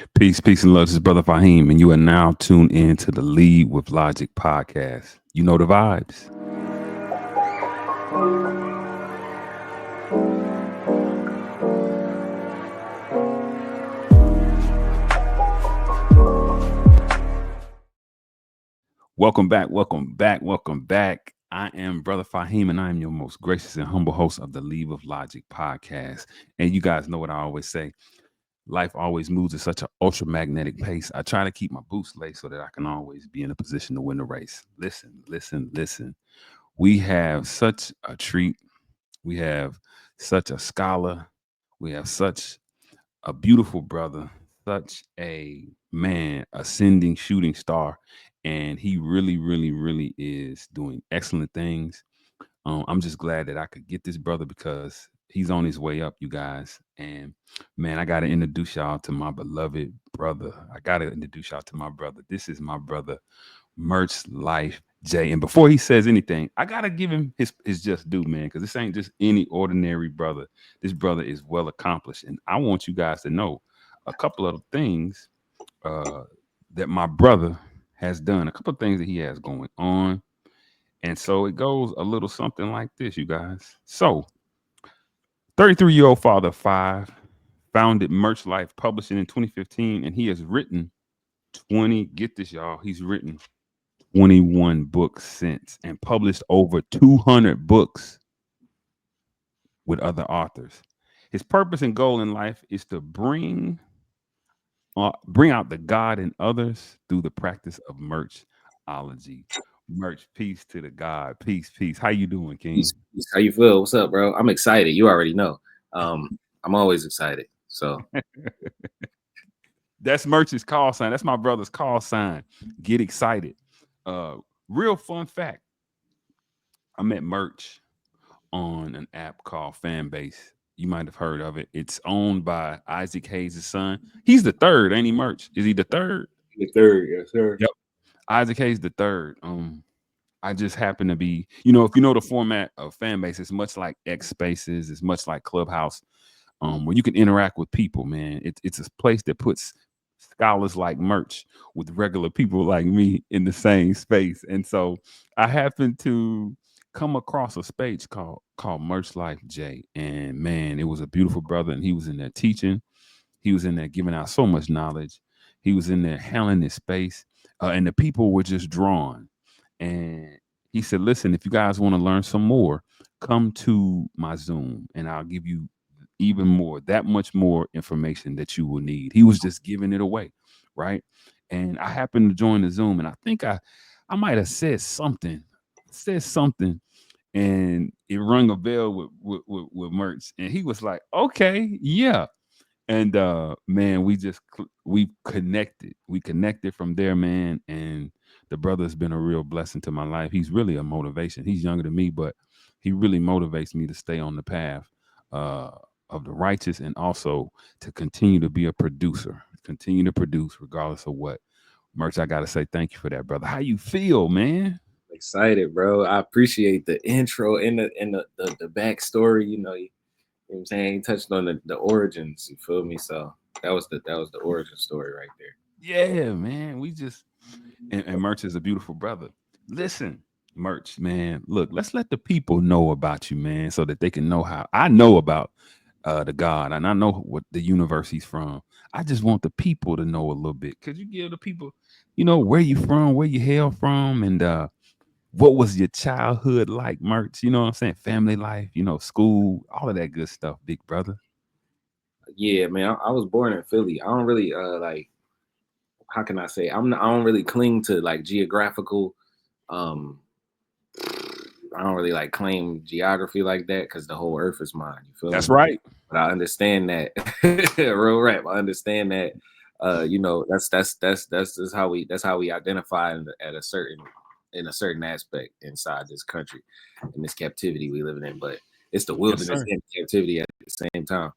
Peace, peace, and love. This is Brother Fahim, and you are now tuned in to the Lead with Logic podcast. You know the vibes. Welcome back, welcome back, welcome back. I am Brother Fahim, and I am your most gracious and humble host of the Lead with Logic podcast. And you guys know what I always say. Life always moves at such an ultra magnetic pace. I try to keep my boots laced so that I can always be in a position to win the race. Listen, listen, listen. We have such a treat. We have such a scholar. We have such a beautiful brother, such a man, ascending shooting star. And he really, really, really is doing excellent things. I'm just glad that I could get this brother because he's on his way up, you guys. And man, I got to introduce y'all to my beloved brother. I got to introduce y'all to my brother. This is my brother, Merch Life Jay. And before he says anything, I gotta give him his just due, man, because this ain't just any ordinary brother. This brother is well accomplished, and I want you guys to know a couple of things uh, that my brother has done. A couple of things that he has going on, and so it goes a little something like this, you guys. So, 33-year-old father of five, founded Merch Life Publishing in 2015, and he has written 20. Get this, y'all. He's written 21 books since and published over 200 books with other authors. His purpose and goal in life is to bring out the God in others through the practice of merchology. Merch, peace to the God. Peace, peace. How you doing, King? Peace, peace. How you feel? What's up, bro? I'm excited. You already know. I'm always excited. So That's Merch's call sign. That's my brother's call sign. Get excited. Uh, Real fun fact. I met Merch on an app called Fanbase. You might have heard of it. It's owned by Isaac Hayes' son. He's the third, ain't he, Merch? Is he the third? the third, yes, sir. Yep. Isaac Hayes the third. I just happen to be, if you know the format of Fanbase, it's much like X Spaces, it's much like Clubhouse, where you can interact with people, man. It's a place that puts scholars like Merch with regular people like me in the same space. And so I happened to come across a space called Merch Life J. And man, it was a beautiful brother. And he was in there teaching. He was in there giving out so much knowledge. He was in there handling this space. And the people were just drawn. And he said, listen, if you guys want to learn some more, come to my Zoom and I'll give you even more, that much more information that you will need. He was just giving it away, right? And I happened to join the Zoom, and I think I might have said something, and it rung a bell with Merch, and he was like, "Okay, yeah." And man, we connected. We connected from there, man. And the brother's been a real blessing to my life. He's really a motivation. He's younger than me, but he really motivates me to stay on the path uh, of the righteous and also to continue to be a producer, continue to produce regardless of what. Merch, I gotta say thank you for that, brother. How you feel, man? Excited, bro. I appreciate the intro and the backstory. You know what I'm saying? He touched on the origins. You feel me? So that was the origin story right there. Yeah, man. We just and Merch is a beautiful brother. Listen, Merch, man. Look, let's let the people know about you, man, so that they can know how I know about the God and I know what the universe he's from. I just want the people to know a little bit. Could you give the people, where you from, where you hail from, and what was your childhood like, Merch? You know what I'm saying? Family life, school, all of that good stuff, big brother. Yeah, man. I was born in Philly. I don't really like. How can I say? I don't really cling to like geographical. Um, I don't really like claim geography like that because the whole earth is mine. You feel me? That's right. But I understand that real rap. I understand that. That's just how we identify at a certain aspect inside this country, in this captivity we living in. But it's the Yes, wilderness sir. and captivity at the same time.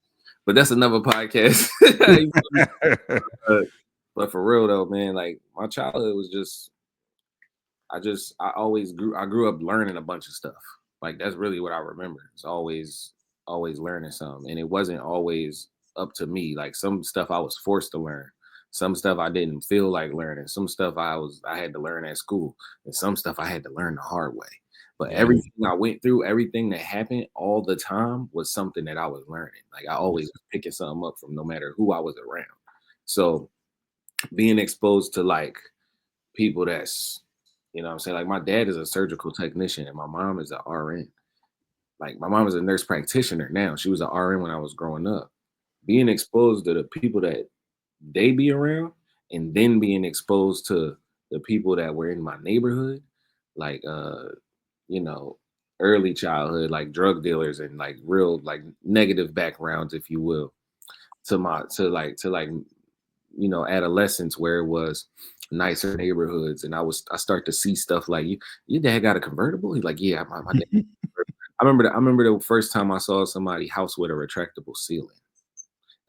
But that's another podcast. You feel me? Uh, but for real though, man, like my childhood was just I grew up learning a bunch of stuff. Like that's really what I remember. It's always learning something. And it wasn't always up to me. Like some stuff I was forced to learn. Some stuff I didn't feel like learning. Some stuff I had to learn at school, and some stuff I had to learn the hard way. But Yeah. everything I went through, everything that happened all the time was something that I was learning. Like I always was picking something up from no matter who I was around. So being exposed to like people that's, you know what I'm saying? Like my dad is a surgical technician and my mom is an RN. Like my mom is a nurse practitioner now. She was an RN when I was growing up. Being exposed to the people that they be around and then being exposed to the people that were in my neighborhood, like you know, early childhood, like drug dealers and like real like negative backgrounds, if you will, to like adolescence where it was nicer neighborhoods, and I start to see stuff like your dad got a convertible. He's like, yeah, my dad. I remember the first time I saw somebody house with a retractable ceiling.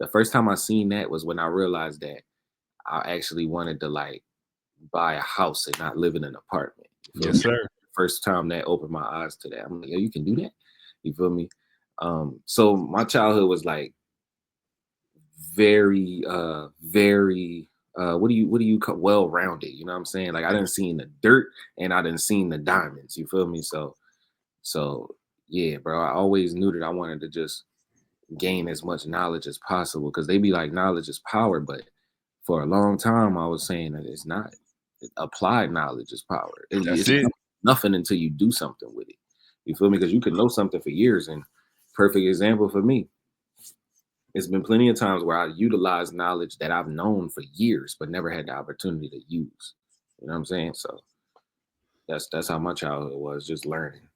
The first time I seen that was when I realized that I actually wanted to like buy a house and not live in an apartment. You feel Yes, me? sir. First time that opened my eyes to that. I'm like, yo, you can do that. You feel me? So my childhood was like very what do you call well rounded, you know what I'm saying? Like I didn't see the dirt and I didn't see the diamonds, you feel me? So yeah, bro, I always knew that I wanted to just gain as much knowledge as possible because they be like knowledge is power, but for a long time I was saying that it's not. Applied knowledge is power. That's It's it. nothing until you do something with it. You feel me? Because you can know something for years. And perfect example for me, it's been plenty of times where I utilize knowledge that I've known for years but never had the opportunity to use. You know what I'm saying? So that's how my childhood was, just learning.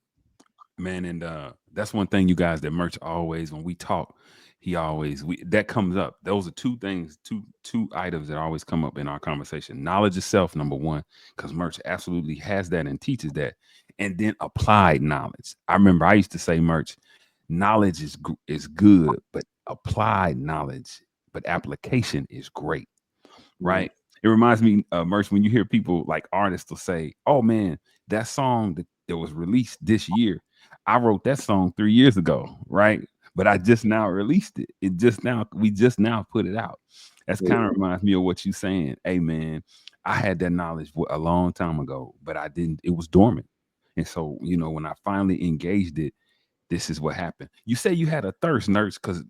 Man, and that's one thing you guys that Merch always when we talk, he always we that comes up. Those are two things, two items that always come up in our conversation. Knowledge itself, number one, because Merch absolutely has that and teaches that, and then applied knowledge. I remember I used to say, Merch, knowledge is good, but applied knowledge, but application is great, Mhm. right? It reminds me, Merch, when you hear people like artists will say, "Oh man, that song that was released this year, I wrote that song 3 years ago, right? But I just now released it. We just now put it out." That's Yeah, kind of reminds me of what you saying. Hey man, I had that knowledge a long time ago, but I didn't. It was dormant, and so when I finally engaged it, this is what happened. You say you had a thirst, nurse, because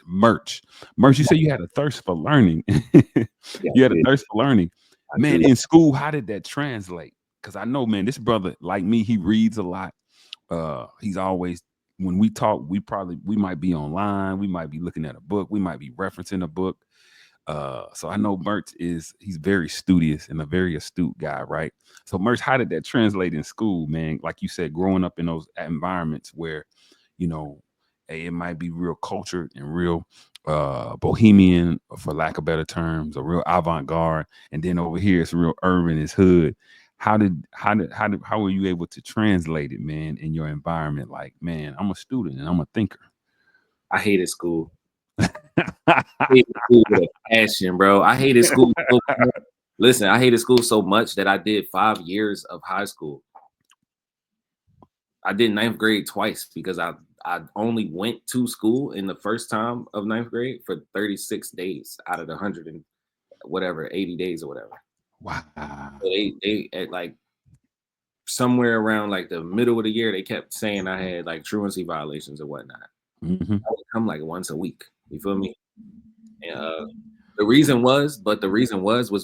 merch. You say you had a thirst for learning. yeah, You had a yeah, thirst for learning, I man. do. In school, how did that translate? Because I know, man, this brother like me, he reads a lot. He's always when we talk, we might be online, we might be looking at a book, we might be referencing a book. So I know he's very studious and a very astute guy, right? So Merch, how did that translate in school, man? Like you said, growing up in those environments where, you know, it might be real cultured and real bohemian, for lack of better terms, or real avant-garde, and then over here it's real urban, it's hood. How were you able to translate it, man, in your environment? Like, man, I'm a student and I'm a thinker. I hated school. Hated school with a passion, bro. I hated school so much. Listen, I hated school so much that I did 5 years of high school. I did ninth grade twice because I only went to school in the first time of ninth grade for 36 days out of the 100 and whatever 80 days or whatever. Wow. So they at like somewhere around like the middle of the year, they kept saying I had like truancy violations or whatnot. Mhm. I would come like once a week. You feel me? And the reason was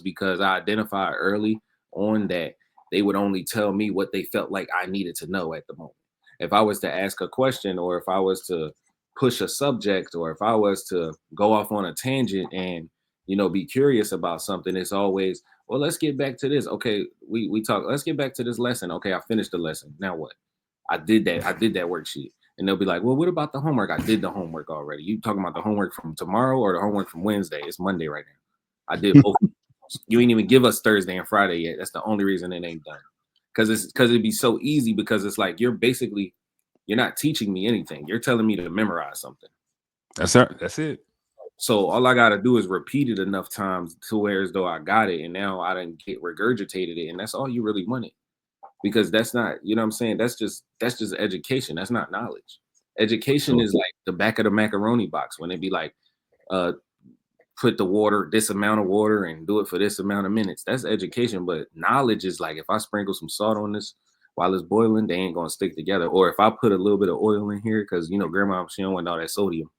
because I identified early on that they would only tell me what they felt like I needed to know at the moment. If I was to ask a question, or if I was to push a subject, or if I was to go off on a tangent and be curious about something, it's always, well, let's get back to this. Okay, we talk. Let's get back to this lesson. Okay, I finished the lesson. Now what? I did that. I did that worksheet. And they'll be like, well, what about the homework? I did the homework already. You talking about the homework from tomorrow or the homework from Wednesday? It's Monday right now. I did both. You ain't even give us Thursday and Friday yet. That's the only reason it ain't done. Because it'd be so easy, because it's like you're not teaching me anything. You're telling me to memorize something. That's it. So all I gotta do is repeat it enough times to where as though I got it, and now I didn't get regurgitated it, and that's all you really wanted. Because that's not, what I'm saying, that's just education. That's not knowledge. Education So is like the back of the macaroni box when it be like uh put this amount of water and do it for this amount of minutes. That's education. But knowledge is like, if I sprinkle some salt on this while it's boiling, they ain't gonna stick together. Or if I put a little bit of oil in here, because grandma, she don't want all that sodium,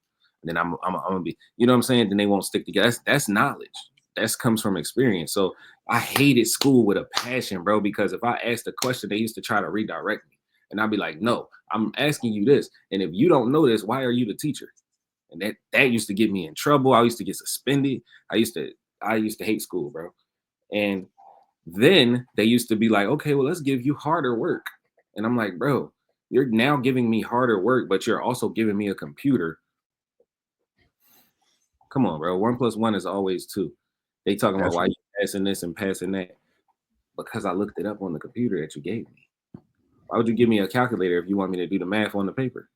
and then I'm gonna be, what I'm saying? Then they won't stick together. That's knowledge. That comes from experience. So I hated school with a passion, bro, because if I asked a question, they used to try to redirect me. And I'd be like, no, I'm asking you this. And if you don't know this, why are you the teacher? And that used to get me in trouble. I used to get suspended. I used to hate school, bro. And then they used to be like, okay, well, let's give you harder work. And I'm like, bro, you're now giving me harder work, but you're also giving me a computer. Come on, bro. 1 + 1 is always 2. They talking about why you passing this and passing that. Because I looked it up on the computer that you gave me. Why would you give me a calculator if you want me to do the math on the paper?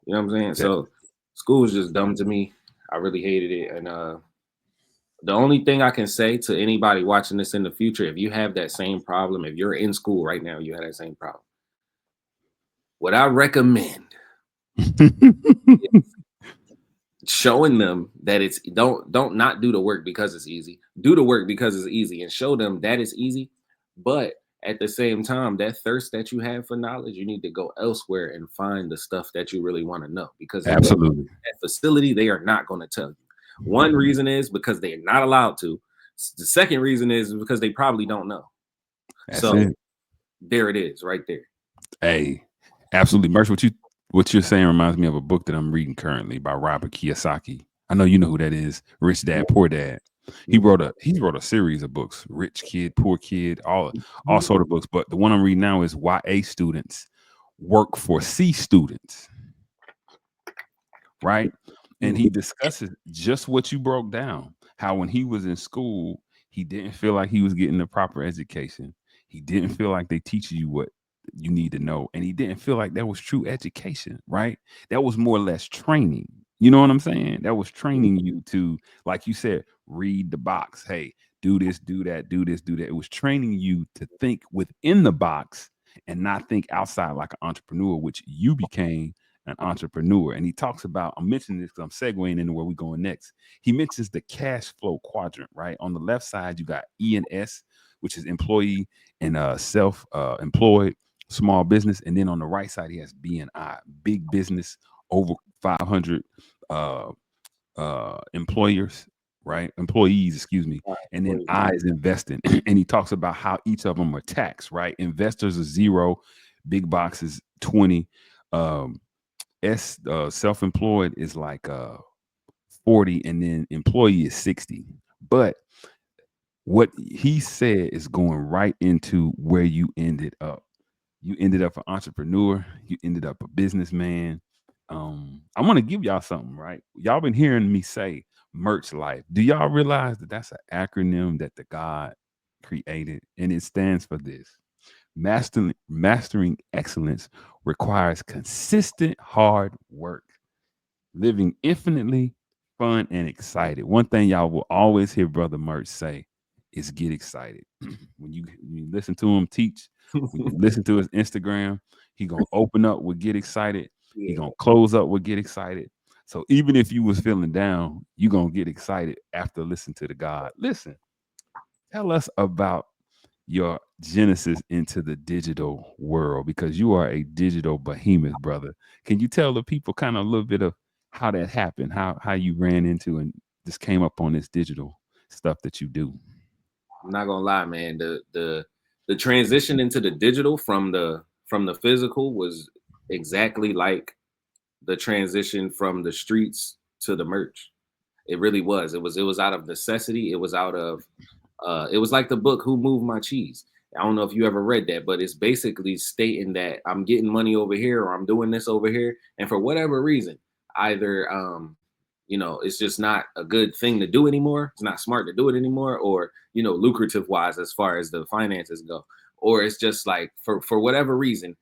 You know what I'm saying? Yeah. So school was just dumb to me. I really hated it. And the only thing I can say to anybody watching this in the future, if you have that same problem, if you're in school right now, you have that same problem. What I recommend showing them that it's don't not do the work because it's easy. Do the work because it's easy, and show them that it's easy. But at the same time, that thirst that you have for knowledge, you need to go elsewhere and find the stuff that you really want to know. Because absolutely, at facility, they are not going to tell you. One reason is because they're not allowed to. The second reason is because they probably don't know. There it is, right there. Hey, absolutely, Merch. What you're saying reminds me of a book that I'm reading currently by Robert Kiyosaki. I know you know who that is. Rich Dad, Poor Dad. He wrote a series of books, Rich Kid, Poor Kid, all sort of books. But the one I'm reading now is Why A Students Work for C Students. Right? And he discusses just what you broke down. How when he was in school, he didn't feel like he was getting the proper education. He didn't feel like they teach you what you need to know. And he didn't feel like that was true education, right? That was more or less training. You know what I'm saying? That was training you to, like you said, read the box. Hey, do this, do that, do this, do that. It was training you to think within the box and not think outside like an entrepreneur, which you became an entrepreneur. And he talks about, I'm mentioning this because I'm segueing into where we're going next. He mentions the cash flow quadrant, right? On the left side, you got E and S, which is employee and self-employed, small business. And then on the right side, he has B and I, big business, over 500 employees, excuse me. And then I is investing. And he talks about how each of them are taxed, right? Investors are 0, big box is 20. Self-employed is like 40, and then employee is 60. But what he said is going right into where you ended up. You ended up an entrepreneur. You ended up a businessman. I want to give y'all something, right? Y'all been hearing me say Merch Life. Do y'all realize that that's an acronym that the God created, and it stands for this? Mastering excellence requires consistent hard work, living infinitely fun and excited. One thing y'all will always hear Brother Merch say is get excited. when you listen to him teach, when you listen to his Instagram, he gonna open up with get excited. Yeah. He gonna close up with get excited. So even if you was feeling down, you gonna get excited after listening to the God. Listen, tell us about your genesis into the digital world, because you are a digital behemoth, brother. Can you tell the people kind of a little bit of how that happened, how you ran into and just came up on this digital stuff that you do? I'm not gonna lie, man. The transition into the digital from the physical was exactly like the transition from the streets to the merch. It really was. It was out of necessity. It was out of it was like the book Who Moved My Cheese. I don't know if you ever read that, but it's basically stating that I'm getting money over here or I'm doing this over here, and for whatever reason, either it's just not a good thing to do anymore. It's not smart to do it anymore, or lucrative wise as far as the finances go, or it's just like for whatever reason,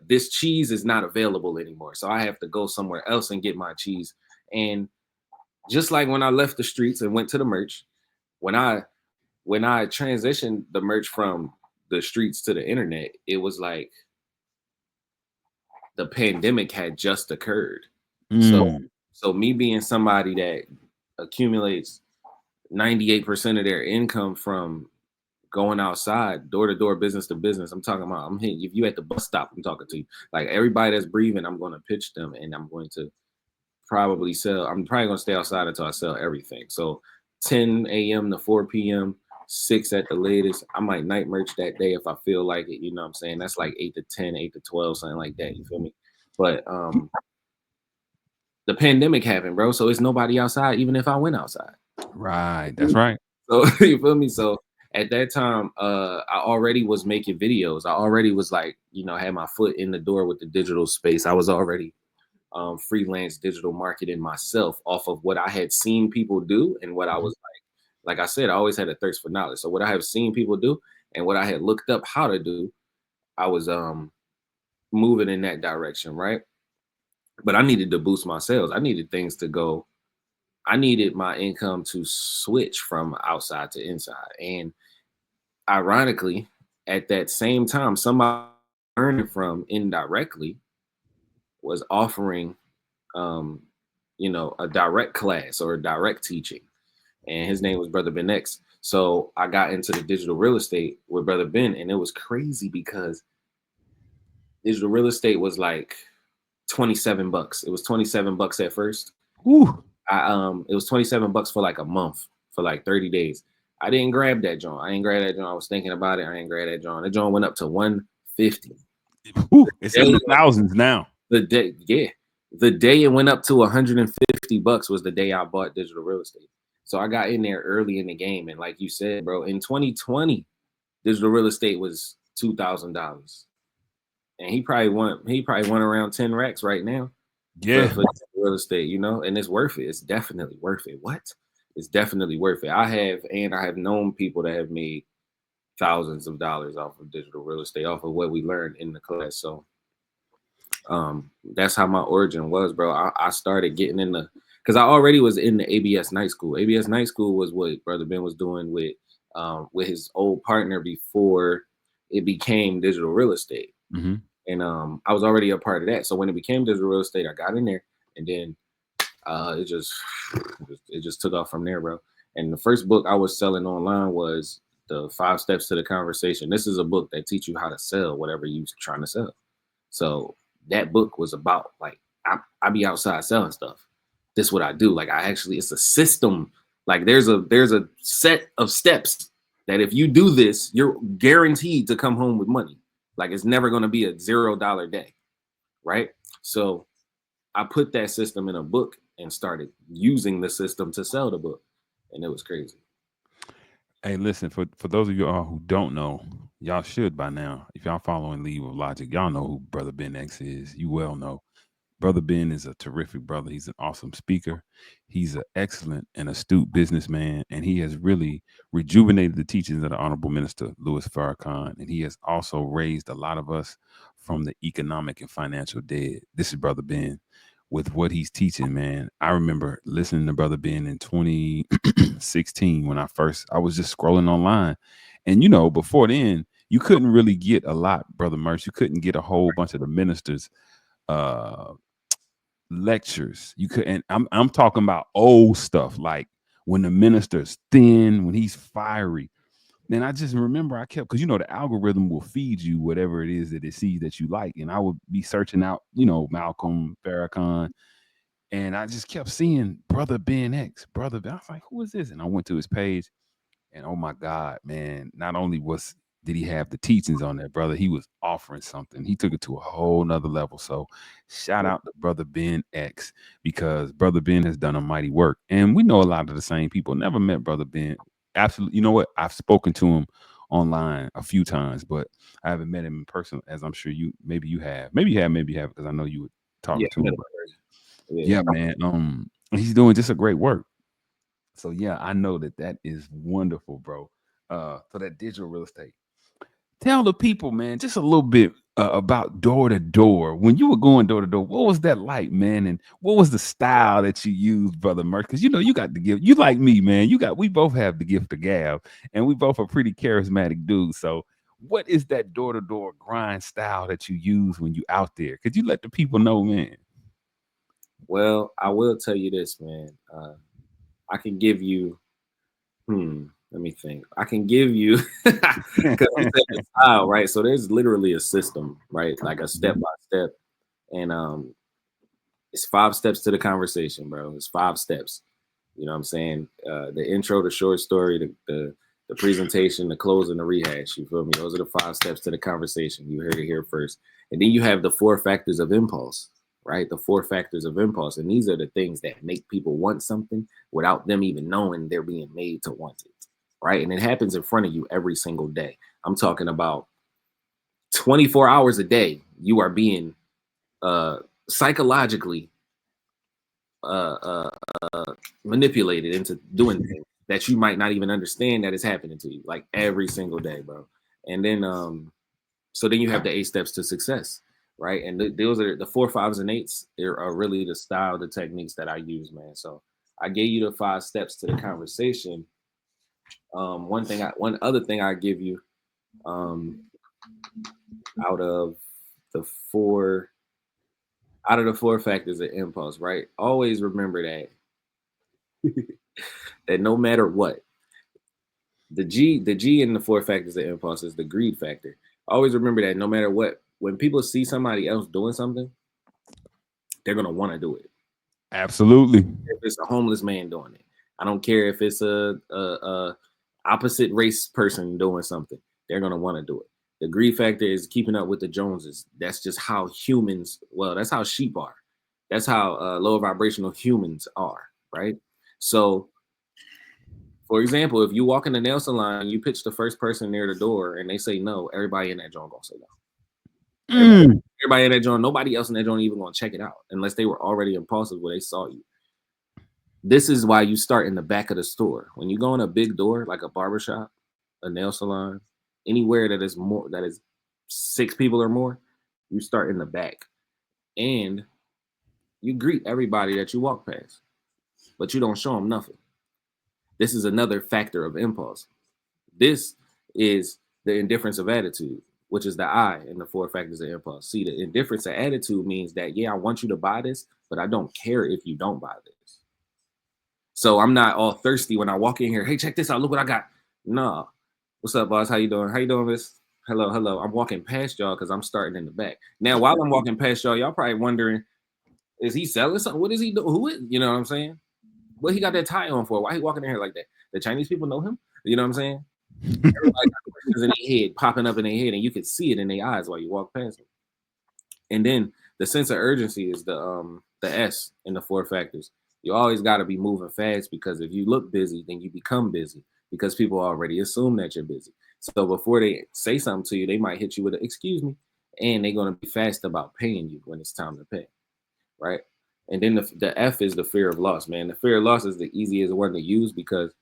this cheese is not available anymore. So I have to go somewhere else and get my cheese. And just like when I left the streets and went to the merch, when I transitioned the merch from the streets to the internet, it was like the pandemic had just occurred. So So me being somebody that accumulates 98% of their income from going outside, door to door, business to business. I'm talking about, I'm hitting, if you at the bus stop, I'm talking to you. Like everybody that's breathing, I'm going to pitch them and I'm going to probably sell. I'm probably going to stay outside until I sell everything. So 10 a.m. to 4 p.m., 6 at the latest. I might night merch that day if I feel like it. You know what I'm saying? That's like 8 to 10, 8 to 12, something like that. You feel me? But the pandemic happened, bro. So it's nobody outside, even if I went outside. Right. That's right. So you feel me? So at that time, I already was making videos. I already was like, had my foot in the door with the digital space. I was already freelance digital marketing myself off of what I had seen people do and what I was like I said, I always had a thirst for knowledge. So what I have seen people do and what I had looked up how to do, I was moving in that direction, right? But I needed to boost my sales. I needed things to go. I needed my income to switch from outside to inside. And ironically, at that same time, somebody learning from indirectly was offering, um, a direct class or a direct teaching, and his name was Brother Ben X. So I got into the digital real estate with Brother Ben, and it was crazy because digital real estate was like $27. It was $27 at first. Ooh. It was $27 for like a month, for like 30 days. I didn't grab that joint. I ain't grab that joint. I was thinking about it. I ain't grab that joint. The joint went up to 150. Ooh. It's in the thousands now. The day, yeah. The day it went up to $150 was the day I bought digital real estate. So I got in there early in the game. And like you said, bro, in 2020, digital real estate was $2,000. And he probably won around 10 racks right now. Yeah. For real estate, and it's worth it. It's definitely worth it. What? It's definitely worth it. I have known people that have made thousands of dollars off of digital real estate, off of what we learned in the class. So that's how my origin was, bro. I started getting in because I already was in the ABS night school. ABS night school was what Brother Ben was doing with his old partner before it became digital real estate. Mm-hmm. And I was already a part of that. So when it became digital real estate, I got in there, and then it just took off from there, bro. And the first book I was selling online was the 5 Steps to the Conversation. This is a book that teach you how to sell whatever you're trying to sell. So that book was about like I be outside selling stuff. This is what I do. Like it's a system. Like there's a set of steps that if you do this, you're guaranteed to come home with money. Like it's never going to be a $0 day, right? So I put that system in a book and started using the system to sell the book, and it was crazy. Hey, listen, for those of you all who don't know, y'all should by now. If y'all following Leave of Logic, y'all know who Brother Ben X is. You well know. Brother Ben is a terrific brother. He's an awesome speaker. He's an excellent and astute businessman, and he has really rejuvenated the teachings of the Honorable Minister Louis Farrakhan, and he has also raised a lot of us from the economic and financial dead. This is Brother Ben with what he's teaching, man. I remember listening to Brother Ben in 2016 when I was just scrolling online, and before then you couldn't really get a lot, Brother Merch. You couldn't get a whole bunch of the ministers lectures. You could, and I'm talking about old stuff, like when the minister's thin, when he's fiery. And I just remember I kept, because the algorithm will feed you whatever it is that it sees that you like. And I would be searching out, Malcolm Farrakhan, and I just kept seeing Brother Ben X, Brother Ben. I was like, who is this? And I went to his page, and oh my God, man, not only did he have the teachings on that, brother, he was offering something. He took it to a whole nother level. So shout out to Brother Ben X, because Brother Ben has done a mighty work. And we know a lot of the same people. Never met Brother Ben. Absolutely. You know what? I've spoken to him online a few times, but I haven't met him in person, as I'm sure maybe you have, because I know you would talk to him. Yeah, man. He's doing just a great work. So yeah, I know that is wonderful, bro. For that digital real estate. Tell the people, man, just a little bit about door to door. When you were going door to door, what was that like, man? And what was the style that you used, Brother Merch? Because you got the gift. You like me, man. We both have the gift of gab, and we both are pretty charismatic dudes. So, what is that door to door grind style that you use when you out there? Could you let the people know, man? Well, I will tell you this, man. I can give you. Let me think. I can give you because you said the style, right? So there's literally a system, right? Like a step by step, and it's 5 steps to the conversation, bro. It's 5 steps. You know what I'm saying? The intro, the short story, the presentation, the close, and the rehash. You feel me? Those are the 5 steps to the conversation. You heard it here first. And then you have the 4 factors of impulse, right? The 4 factors of impulse. And these are the things that make people want something without them even knowing they're being made to want it, right? And it happens in front of you every single day. I'm talking about 24 hours a day. You are being psychologically manipulated into doing things that you might not even understand that is happening to you, like every single day, bro. And then so then you have the 8 steps to success, right? And those are the 4, 5s, and 8s. Are really the style, the techniques that I use, man. So I gave you the 5 steps to the conversation. One other thing I give you, out of the 4 factors of impulse, right? Always remember that that no matter what, the G in the 4 factors of impulse is the greed factor. Always remember that no matter what, when people see somebody else doing something, they're gonna want to do it. Absolutely. If it's a homeless man doing it, I don't care if it's a opposite race person doing something, they're gonna want to do it. The greed factor is keeping up with the Joneses. That's just how humans. Well, that's how sheep are. That's how lower vibrational humans are, right? So, for example, if you walk in the nail salon, you pitch the first person near the door, and they say no, everybody in that joint gonna say no. Everybody in that joint, nobody else in that joint even gonna check it out unless they were already impulsive where they saw you. This is why you start in the back of the store. When you go in a big door like a barbershop, a nail salon, anywhere that is 6 people or more, you start in the back, and you greet everybody that you walk past, but you don't show them nothing. This is another factor of impulse. This is the indifference of attitude, which is the I in the 4 factors of impulse. See, the indifference of attitude means that, yeah, I want you to buy this, but I don't care if you don't buy this. So I'm not all thirsty when I walk in here. Hey, check this out. Look what I got. Nah. What's up, boss? How you doing? How you doing, miss? Hello, hello. I'm walking past y'all because I'm starting in the back. Now, while I'm walking past y'all probably wondering, is he selling something? What is he doing? Who is, you know what I'm saying? What he got that tie on for? Why he walking in here like that? The Chinese people know him? You know what I'm saying? Everybody got questions in their head, popping up in their head, and you can see it in their eyes while you walk past them. And then the sense of urgency is the S in the 4 factors. You always got to be moving fast, because if you look busy, then you become busy, because people already assume that you're busy. So before they say something to you, they might hit you with an excuse me, and they're going to be fast about paying you when it's time to pay, right? And then the F is the fear of loss, man. The fear of loss is the easiest one to use, because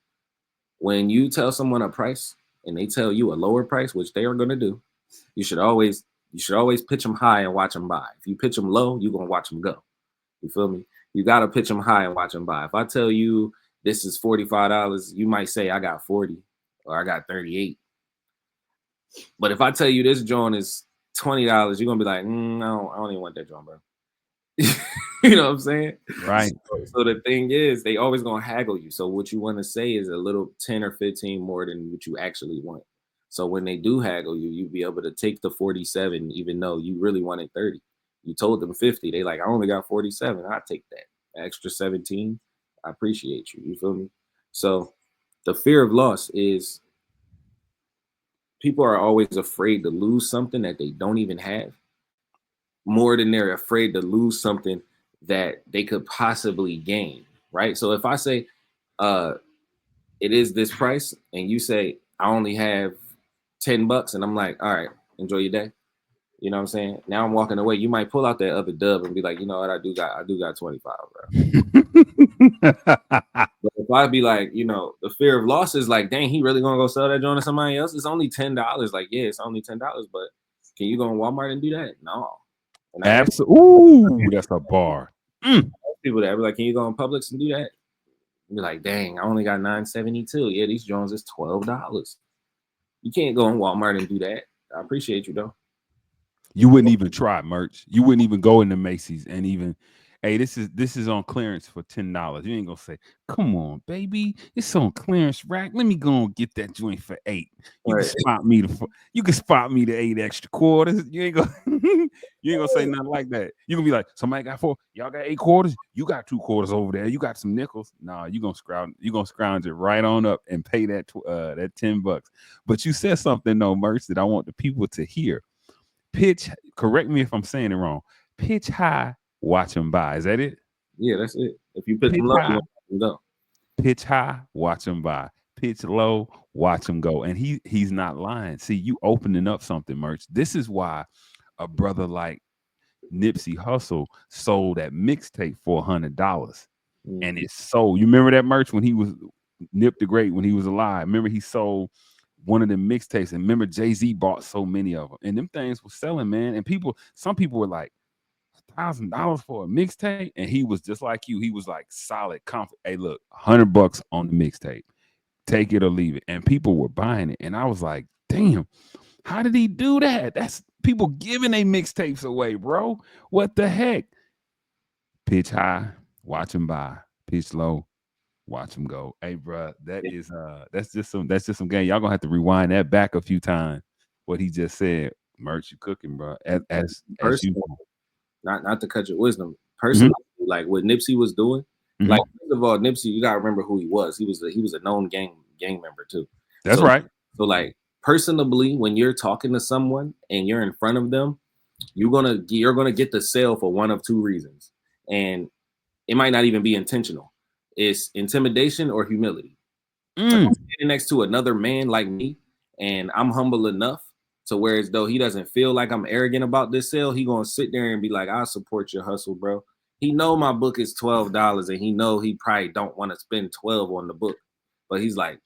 when you tell someone a price and they tell you a lower price, which they are going to do, you should always pitch them high and watch them buy. If you pitch them low, you're going to watch them go. You feel me? You got to pitch them high and watch them buy. If I tell you this is $45, you might say I got 40 or I got 38. But if I tell you this joint is $20, you're going to be like, no, I don't even want that joint, bro. You know what I'm saying? Right. So the thing is, they always going to haggle you. So what you want to say is a little 10 or 15 more than what you actually want. So when they do haggle you, you be able to take the 47, even though you really wanted 30. You told them 50. They like, I only got 47. I take that extra 17. I appreciate you. You feel me? So the fear of loss is, people are always afraid to lose something that they don't even have, more than they're afraid to lose something that they could possibly gain, right? So if I say it is this price, and you say I only have $10, and I'm like, all right, enjoy your day. You know what I'm saying? Now I'm walking away. You might pull out that other dub and be like, you know what, I do got 25, bro. But if I be like, you know, the fear of loss is like, dang, he really gonna go sell that joint to somebody else? It's only $10. Like, yeah, it's only $10, but can you go in Walmart and do that? No. Absolutely. Ooh, that's a bar. People that be like, can you go in Publix and do that? Be like, dang, I only got $9.72. Yeah, these Jones is $12. You can't go in Walmart and do that. I appreciate you though. You wouldn't even try merch. You wouldn't even go into Macy's and Hey, this is on clearance for $10. You ain't gonna say, "Come on, baby, it's on clearance rack. Let me go and get that joint for 8." You can Right. spot me you can spot me the 8 extra quarters. You ain't gonna you ain't gonna say nothing like that. You gonna be like, "Somebody got 4, y'all got 8 quarters. You got 2 quarters over there. You got some nickels." Nah, you gonna scrounge it right on up and pay that $10. But you said something though, Merch, that I want the people to hear. Pitch. Correct me if I'm saying it wrong. Pitch high, watch them buy. Is that it? Yeah, that's it. If you put Pitch them low, you high, won't go. pitch high, watch him buy. Pitch low, watch him go. And he's not lying. See, you opening up something, Merch. This is why a brother like Nipsey Hussle sold that mixtape for $100. And Mhm. it's sold. You remember that, Merch, when he was Nip the Great, when he was alive? Remember he sold one of them mixtapes, and remember Jay-Z bought so many of them, and them things were selling, man. And some people were like, $1,000 for a mixtape, and he was just like you. He was like solid, confident. Hey, look, $100 on the mixtape, take it or leave it, and people were buying it. And I was like, damn, how did he do that? That's people giving their mixtapes away, bro. What the heck? Pitch high, watch him buy. Pitch low, watch him go. Hey, bro, that's just some game. Y'all gonna have to rewind that back a few times. What he just said, Merch, you cooking, bro. As you. Personally, not to cut your wisdom. Mhm, Personally, like what Nipsey was doing, mhm. like first of all, Nipsey, you gotta remember who he was. He was a known gang member too. That's So right. so like personally, when you're talking to someone and you're in front of them, you're gonna get the sale for one of two reasons, and it might not even be intentional. It's intimidation or humility. Like I'm Mm. standing next to another man like me, and I'm humble enough to where as though he doesn't feel like I'm arrogant about this sale, he gonna sit there and be like, "I'll support your hustle, bro." He know my book is $12, and he know he probably don't want to spend 12 on the book, but he's like,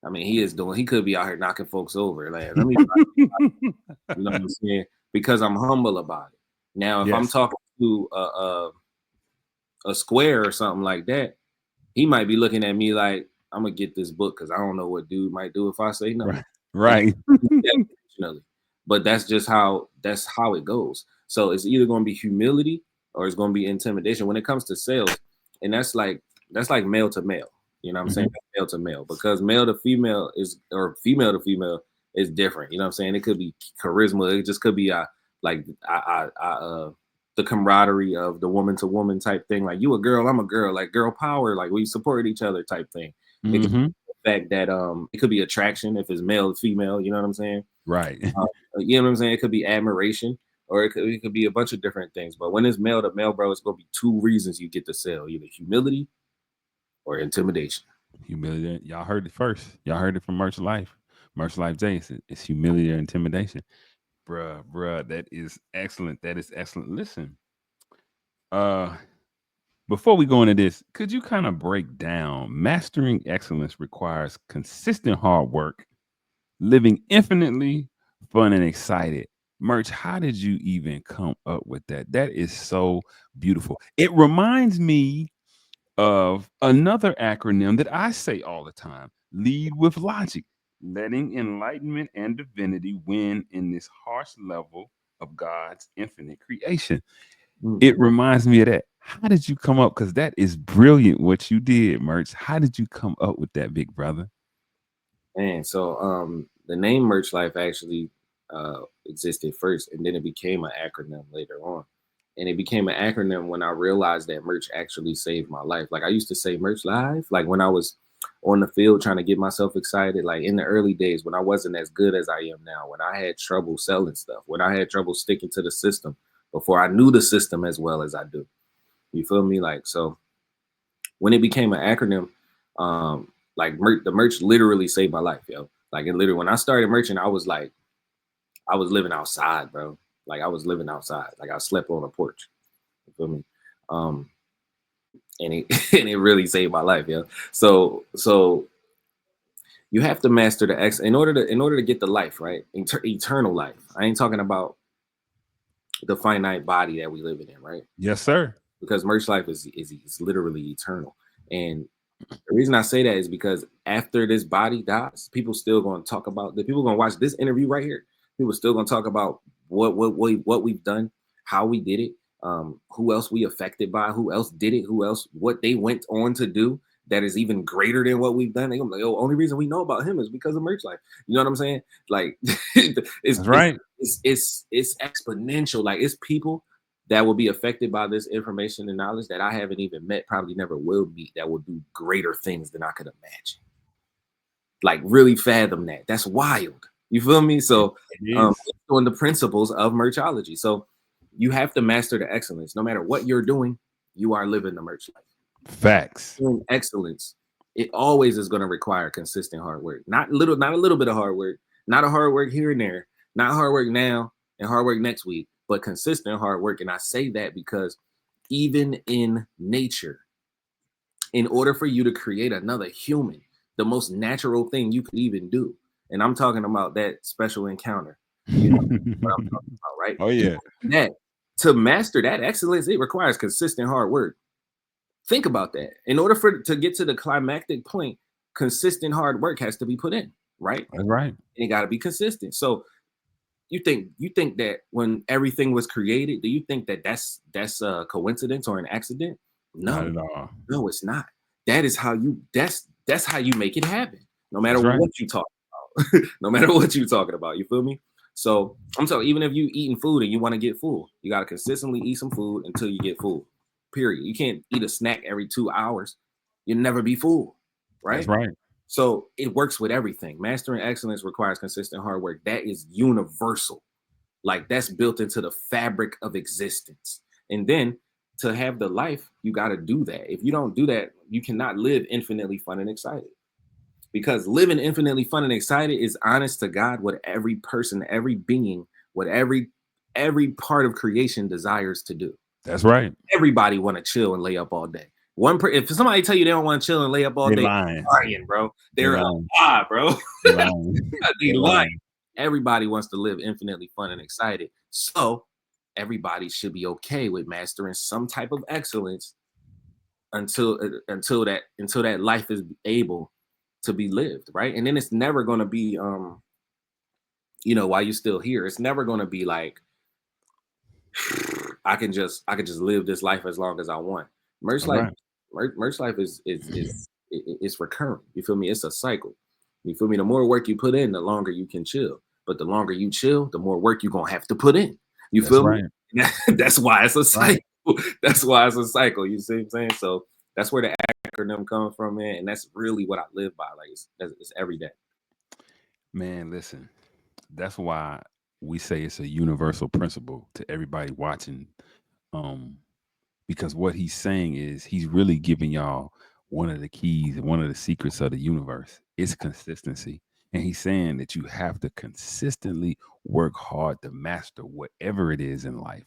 I mean, he is doing. He could be out here knocking folks over. Like, let me, you know what I'm saying? Because I'm humble about it. Now, if I'm Yes. talking to a square or something like that, he might be looking at me like I'm gonna get this book because I don't know what dude might do if I say no. Right. And Right. intentionally, but that's how it goes. So it's either gonna be humility or it's gonna be intimidation when it comes to sales, and that's like male to male. You know what I'm saying? Mhm. Male to male, because male to female is or female to female is different. You know what I'm saying? It could be charisma. It just could be like the camaraderie of the woman to woman type thing. Like you a girl, I'm a girl. Like girl power. Like we support each other type thing. It could Mhm. be the fact that it could be attraction if it's male to female. You know what I'm saying? Right. Uh, you know what I'm saying? It could be admiration, or it could be a bunch of different things. But when it's male to male, bro, it's gonna be two reasons you get to sell: either humility or intimidation. Humility. Y'all heard it first. Y'all heard it from Merch Life. Merch Life Jason. It's humility or intimidation. Bruh, that is excellent. That is excellent. Listen, uh, before we go into this, could you kind of break down mastering excellence requires consistent hard work, living infinitely fun and excited. Merch, how did you even come up with that? That is so beautiful. It reminds me of another acronym that I say all the time: lead with logic, letting enlightenment and divinity win in this harsh level of God's infinite creation. Mm. It reminds me of that. How did you come up? Because that is brilliant what you did, Merch. How did you come up with that, big brother? And so the name Merch Life actually existed first, and then it became an acronym later on. And it became an acronym when I realized that merch actually saved my life. Like I used to say Merch Life, like when I was on the field trying to get myself excited, like in the early days when I wasn't as good as I am now, when I had trouble selling stuff, when I had trouble sticking to the system before I knew the system as well as I do. You feel me? Like so when it became an acronym, like the merch literally saved my life, yo. Like it literally when I started merching, I was like, I was living outside, bro. Like I was living outside. Like I slept on a porch. You feel me? Um, and it and it really saved my life, yo. So you have to master the X in order to get the life, right? Eternal life. I ain't talking about the finite body that we live in, right? Yes, sir. Because merch life is literally eternal. And the reason I say that is because after this body dies, people still going to talk about the people going to watch this interview right here. People still going to talk about what we've done, how we did it, who else we affected by, who else did it, who else, what they went on to do that is even greater than what we've done. They gonna be like, oh, only reason we know about him is because of Merch Life. You know what I'm saying? Like That's right. it's exponential. Like it's people that will be affected by this information and knowledge that I haven't even met, probably never will meet, that will do greater things than I could imagine. Like really fathom that. That's wild. You feel me? So on the principles of merchology. So you have to master the excellence. No matter what you're doing, you are living the merch life. Facts. Doing excellence, it always is going to require consistent hard work. Not a little bit of hard work, not a hard work here and there, not hard work now and hard work next week, but consistent hard work. And I say that because even in nature, in order for you to create another human, the most natural thing you could even do, and I'm talking about that special encounter, you know what I'm talking about, right? Oh yeah. That to master that excellence, it requires consistent hard work. Think about that. In order to get to the climactic point, consistent hard work has to be put in, right? That's right. And it got to be consistent. So you think that when everything was created, do you think that that's a coincidence or an accident? Not No, at all. no, it's not. That is how you that's how you make it happen. No matter That's right. what you talk about. No matter what you're talking about. You feel me? So I'm telling, even if you eating food and you want to get full, you got to consistently eat some food until you get full. Period. You can't eat a snack every 2 hours. You'll never be full. Right? That's right. So it works with everything. Mastering excellence requires consistent hard work. That is universal. Like that's built into the fabric of existence. And then to have the life, you got to do that. If you don't do that, you cannot live infinitely fun and excited. Because living infinitely fun and excited is honest to God what every person, every being, what every part of creation desires to do. That's right. Everybody want to chill and lay up all day. If somebody tell you they don't want to chill and lay up all day, lying, bro. They're a lie, bro. They lying. Everybody wants to live infinitely fun and excited. So everybody should be okay with mastering some type of excellence until that life is able to be lived, right? And then it's never going to be while you're still here, it's never going to be like I can just live this life as long as I want. Merch life is recurring. You feel me? It's a cycle. You feel me? The more work you put in, the longer you can chill. But the longer you chill, the more work you're gonna have to put in. You feel me? That's why it's a cycle. Right. That's why it's a cycle. You see what I'm saying? So that's where the acronym comes from, man. And that's really what I live by. Like it's every day. Man, listen, that's why we say it's a universal principle to everybody watching. Because what he's saying is he's really giving y'all one of the keys and one of the secrets of the universe. It's consistency. And he's saying that you have to consistently work hard to master whatever it is in life.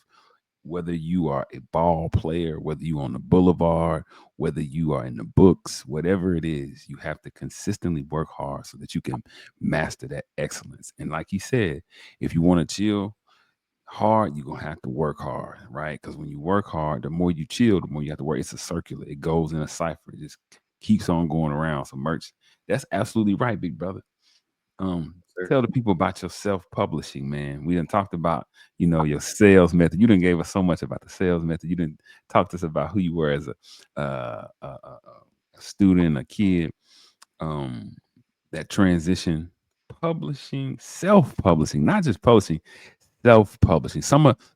Whether you are a ball player, whether you on the boulevard, whether you are in the books, whatever it is, you have to consistently work hard so that you can master that excellence. And like he said, if you want to chill hard, you're going to have to work hard, right? Because when you work hard, the more you chill, the more you have to work. It's a circular. It goes in a cipher. It just keeps on going around. So Merch, that's absolutely right, big brother. Tell the people about your self-publishing, man. We done talked about, your sales method. You done gave us so much about the sales method. You didn't talk to us about who you were as a student, a kid, that transition, publishing, self-publishing, not just publishing, self-publishing.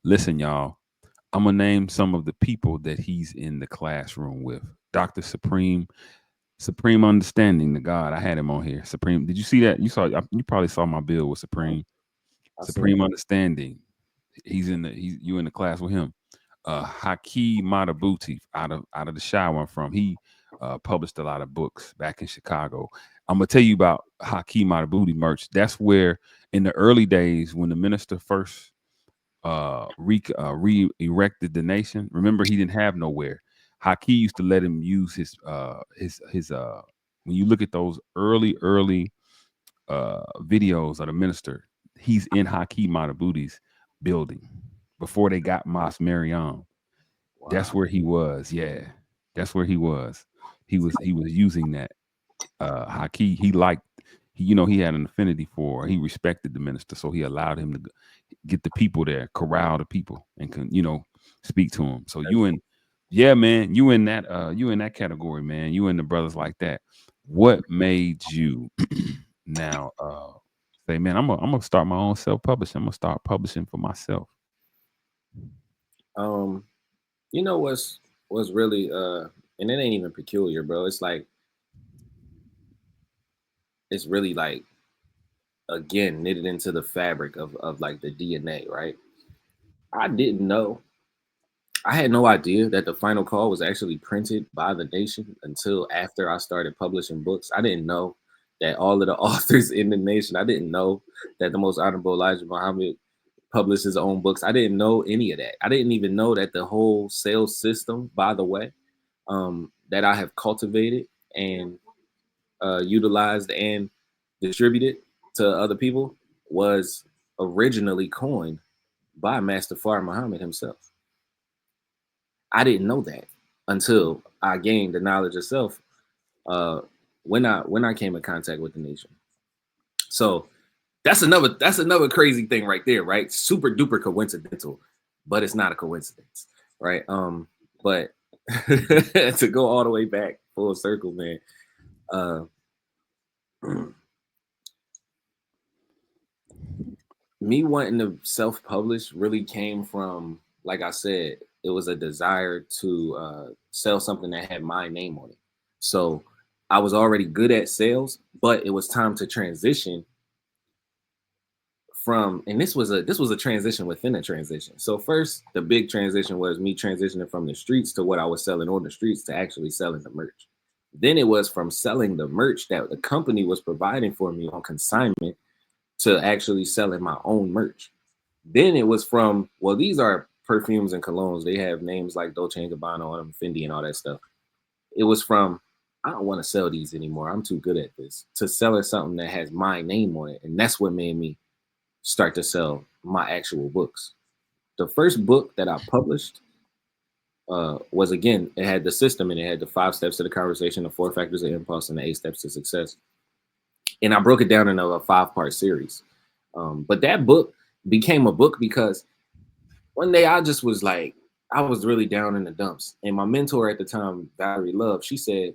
Listen, y'all, I'm gonna name some of the people that he's in the classroom with. Dr. Supreme Understanding, the God. I had him on here. Supreme. Did you see that? You probably saw my bill with Supreme Understanding. You in the class with him. Haki Matabuti out of the shower I'm from. He published a lot of books back in Chicago. I'm gonna tell you about Haki Matabuti, Merch. That's where in the early days when the minister first re-erected the nation. Remember, he didn't have nowhere. Haki used to let him use his when you look at those early videos of the minister, he's in Haki Matabuti's building before they got Mas Mariam. Wow. That's where he was. Yeah. That's where he was. He was using that. Haki, he had an affinity for, he respected the minister, so he allowed him to get the people there, corral the people, and speak to them. So you in, yeah, man, you in that category, man. You in the brothers like that. What made you now say, man, I'm gonna start my own self-publishing. I'm gonna start publishing for myself. Um, you know what's really and it ain't even peculiar, bro. It's like it's really like again knitted into the fabric of like the DNA, right? I didn't know. I had no idea that the final call was actually printed by the nation until after I started publishing books. I didn't know that all of the authors in the nation, I didn't know that the most honorable Elijah Muhammad published his own books. I didn't know any of that. I didn't even know that the whole sales system, by the way, that I have cultivated and utilized and distributed to other people was originally coined by Master Fard Muhammad himself. I didn't know that until I gained the knowledge of self uh, when I came in contact with the nation. So that's another crazy thing right there, right? Super duper coincidental, but it's not a coincidence, right? But to go all the way back full circle, man. Uh, me wanting to self-publish really came from, like I said, it was a desire to sell something that had my name on it. So I was already good at sales, but it was time to transition from, and this was a transition within a transition. So first, the big transition was me transitioning from the streets to what I was selling on the streets to actually selling the merch. Then it was from selling the merch that the company was providing for me on consignment to actually selling my own merch. Then it was from, well, these are perfumes and colognes. They have names like Dolce & Gabbana on them, Fendi and all that stuff. It was from, I don't want to sell these anymore. I'm too good at this, to selling something that has my name on it. And that's what made me start to sell my actual books. The first book that I published was, again, it had the system and it had the 5 steps to the conversation, the 4 factors of impulse, and the 8 steps to success. And I broke it down in a 5-part series. But that book became a book because one day I just was like, I was really down in the dumps. And my mentor at the time, Valerie Love, she said,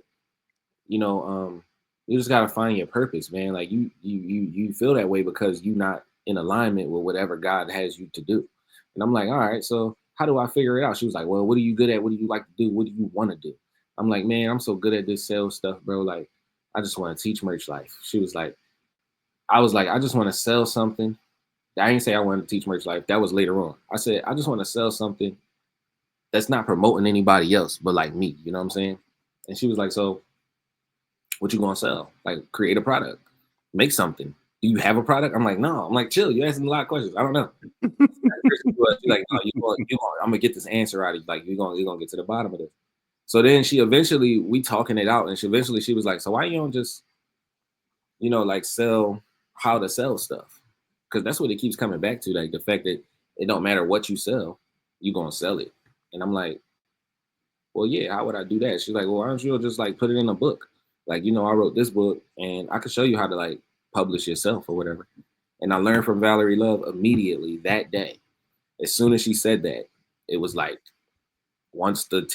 you just gotta find your purpose, man. Like you feel that way because you're not in alignment with whatever God has you to do. And I'm like, all right, so how do I figure it out? She was like, well, what are you good at? What do you like to do? What do you want to do? I'm like, man, I'm so good at this sales stuff, bro. Like, I just want to teach merch life. She was like, I was like, I just want to sell something. I didn't say I wanted to teach merch life. That was later on. I said, I just want to sell something that's not promoting anybody else, but like me, you know what I'm saying? And she was like, so what you gonna sell? Like, create a product, make something. Do you have a product? I'm like, no. I'm like, chill. You're asking a lot of questions. I don't know. She's like, no, I'm gonna get this answer out of you. Like, you're gonna get to the bottom of this. So then we talking it out, and she was like, so why you don't just, like sell how to sell stuff? Because that's what it keeps coming back to, like the fact that it don't matter what you sell, you gonna sell it. And I'm like, well, yeah, how would I do that? She's like, well, why don't you just like put it in a book? Like, I wrote this book and I could show you how to like publish yourself or whatever. And I learned from Valerie Love immediately that day. As soon as she said that, it was like, once the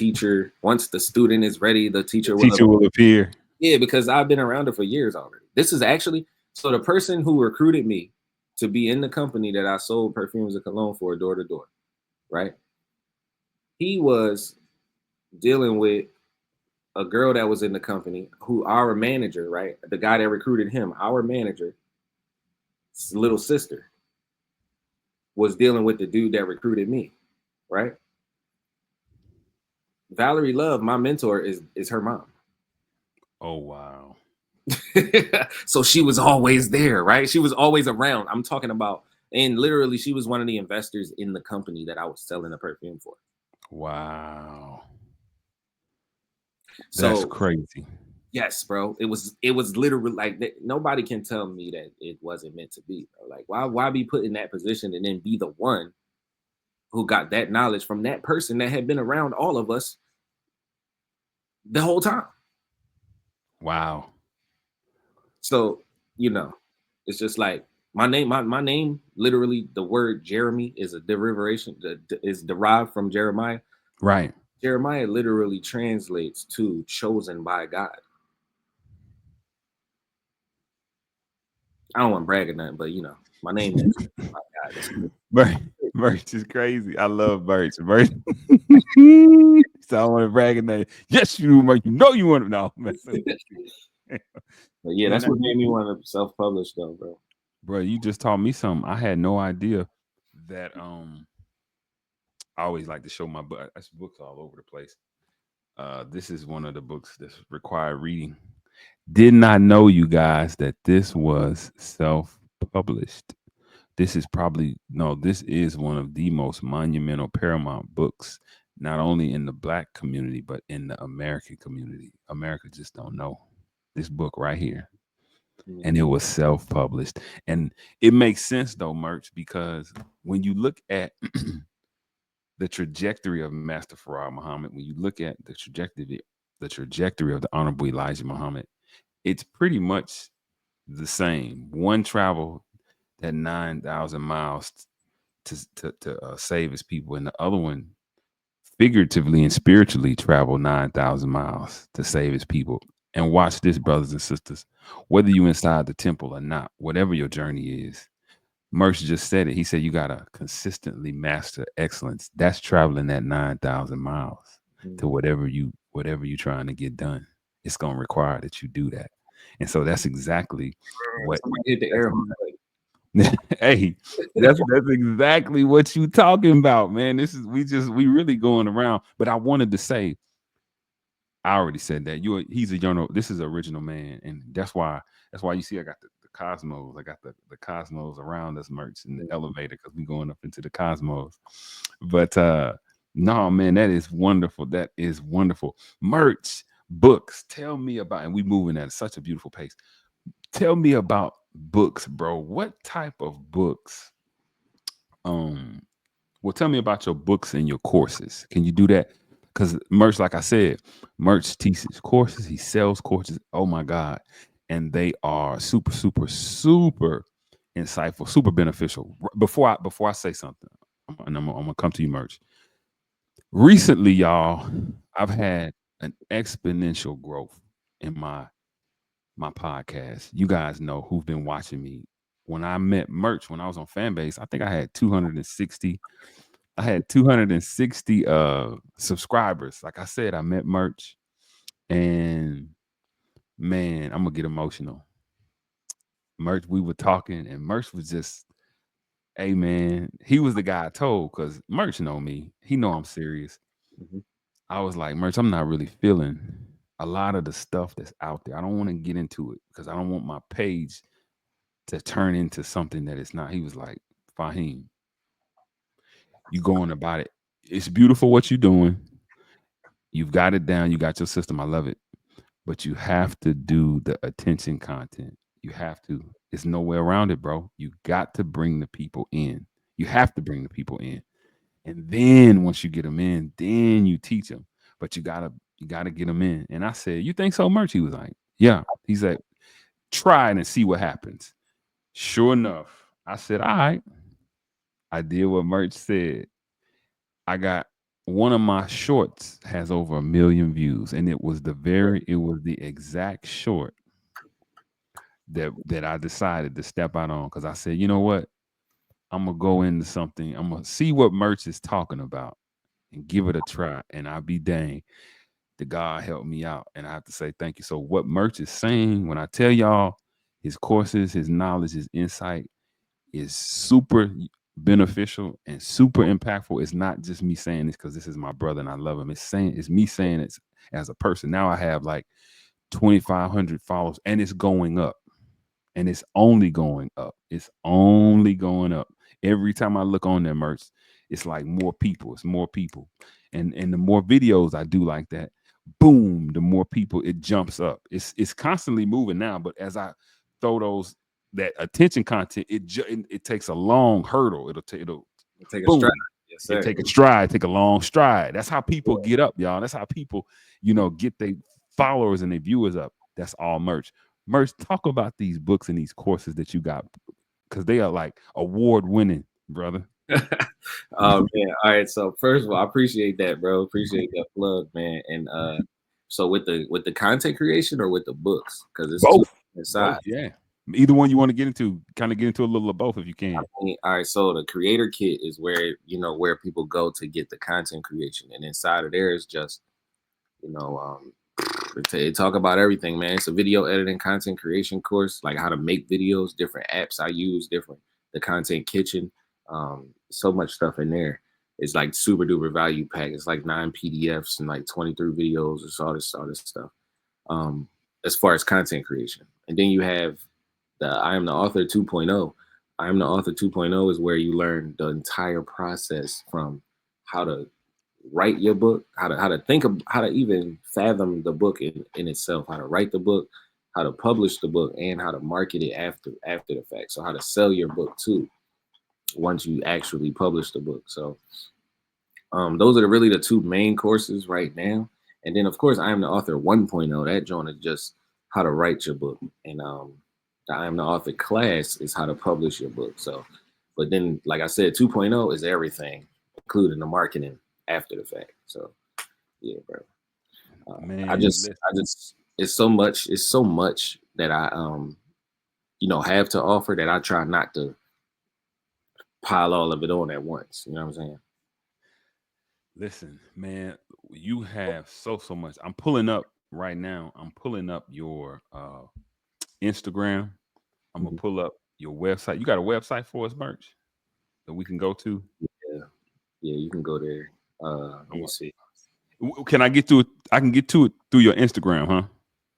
student is ready, the teacher will appear. Yeah, because I've been around her for years already. This is actually, so the person who recruited me to be in the company that I sold perfumes and cologne for door to door, right? He was dealing with a girl that was in the company who our manager, right? The guy that recruited him, our manager, little sister, was dealing with the dude that recruited me, right? Valerie Love, my mentor, is her mom. Oh, wow. So she was always there, right? She was always around. I'm talking about, and literally she was one of the investors in the company that I was selling the perfume for. Wow. So that's crazy. Yes, bro. It was literally like nobody can tell me that it wasn't meant to be, bro. Like, why be put in that position and then be the one who got that knowledge from that person that had been around all of us the whole time? Wow. So, it's just like, My name, literally, the word Jeremy is a derivation, is derived from Jeremiah. Right. Jeremiah literally translates to chosen by God. I don't want to brag or nothing, but my name is by God. That's Merch is crazy. I love merch. Merch. So I want to brag and that. Yes, you do, merch. You know you want to. No, man. But yeah, Man, that's what made me want to self-publish though, bro. bro, you just taught me something. I had no idea that I always like to show my book. That's books all over the place. This is one of the books that's required reading. Did not know, you guys, that this was self-published. This is probably no, this is one of the most monumental paramount books, not only in the black community, but in the American community. America just don't know this book right here. And it Mhm. was self-published. And it makes sense though, Merch, because when you look at the trajectory of Master Farad Muhammad, when you look at the trajectory of the Honorable Elijah Muhammad, it's pretty much the same. One traveled that 9,000 miles to save his people, and the other one figuratively and spiritually traveled 9,000 miles to save his people. And watch this, brothers and sisters, whether you inside the temple or not, whatever your journey is. Merch just said it. He said you gotta consistently master excellence. That's traveling that 9,000 miles to Mhm. whatever you trying to get done. It's gonna require that you do that. And so that's exactly what Somebody hit the that's air horn. hey, that's exactly what you talking about, man. This is we really going around. But I wanted to say, I already said that he's a young. This is original man, and that's why you see I got the cosmos. I got the cosmos around us merch in the elevator because we going up into the cosmos. But no, man, that is wonderful. That is wonderful. Merch books. Tell me about, and we moving at such a beautiful pace. Tell me about books, bro. What type of books? Um, well, tell me about your books and your courses. Can you do that? Because Merch, like I said, Merch teaches courses. He sells courses. Oh my God. And they are super, super, super insightful, super beneficial. Before I say something, I'm gonna come to you, Merch. Recently, y'all, I've had an exponential growth in my podcast. You guys know who've been watching me. When I met Merch, when I was on Fanbase, I think I had 260 subscribers. Like I said, I met Merch, and man, I'm gonna get emotional. Merch, we were talking, and Merch was just, hey man, he was the guy I told because Merch know me. He know I'm serious. Mhm. I was like, Merch, I'm not really feeling a lot of the stuff that's out there. I don't want to get into it because I don't want my page to turn into something that it's not. He was like, Fahim, you going about it. It's beautiful what you're doing. You've got it down. You got your system. I love it. But you have to do the attention content. You have to. It's no way around it, bro. You got to bring the people in. You have to bring the people in. And then once you get them in, then you teach them. But you gotta get them in. And I said, you think so much? He was like, yeah. He said, try it and see what happens. Sure enough, I said, all right. I did what Merch said. I got one of my shorts has over 1 million views, and it was the exact short that I decided to step out on because I said, you know what, I'm gonna go into something. I'm gonna see what Merch is talking about and give it a try, and I'll be dang. The God help me out, and I have to say thank you. So what Merch is saying when I tell y'all his courses, his knowledge, his insight is super beneficial and super impactful. It's not just me saying this because this is my brother and I love him. It's me saying it as a person. Now I have like 2,500 followers and it's going up. And it's only going up. It's only going up. Every time I look on their Merch, it's like more people. It's more people. And the more videos I do like that, boom, the more people it jumps up. It's constantly moving now, but as I throw those that attention content, it takes a long hurdle. It'll Take a boom, stride. Yes, it sir. take a stride, take a long stride. That's how people get up, y'all. That's how people, get their followers and their viewers up. That's all Merch. Merch, talk about these books and these courses that you got because they are like award winning, brother. Oh man. All right. So first of all, I appreciate that, bro. Appreciate that plug, man. And so with the content creation or with the books? Because it's two Both. inside. Yeah. Either one you want to get into, kind of get into a little of both if you can. All right, so the creator kit is where where people go to get the content creation, and inside of there is just you know they talk about everything, man. It's a video editing, content creation course, like how to make videos, different apps I use, the content kitchen, so much stuff in there. It's like super duper value pack. It's like 9 PDFs and like 23 videos. It's all this stuff. Um, as far as content creation, and then you have the I am the author 2.0. I am the author 2.0 is where you learn the entire process from how to write your book, how to think of how to even fathom the book in itself, how to write the book, how to publish the book, and how to market it after the fact. So how to sell your book too once you actually publish the book. So those are really the two main courses right now. And then of course I am the author 1.0. That joint is just how to write your book. And the I am the author class is how to publish your book. So but then like I said, 2.0 is everything, including the marketing after the fact. So yeah, bro. Man, I just it's so much that I have to offer that I try not to pile all of it on at once. You know what I'm saying? listen, man, you have so much. I'm pulling up right now. I'm pulling up your Instagram. I'm gonna Mhm. pull up your website. You got a website for us, merch that we can go to? Yeah, yeah, you can go there. Let me see. Can I get to it? I can get to it through your Instagram, huh?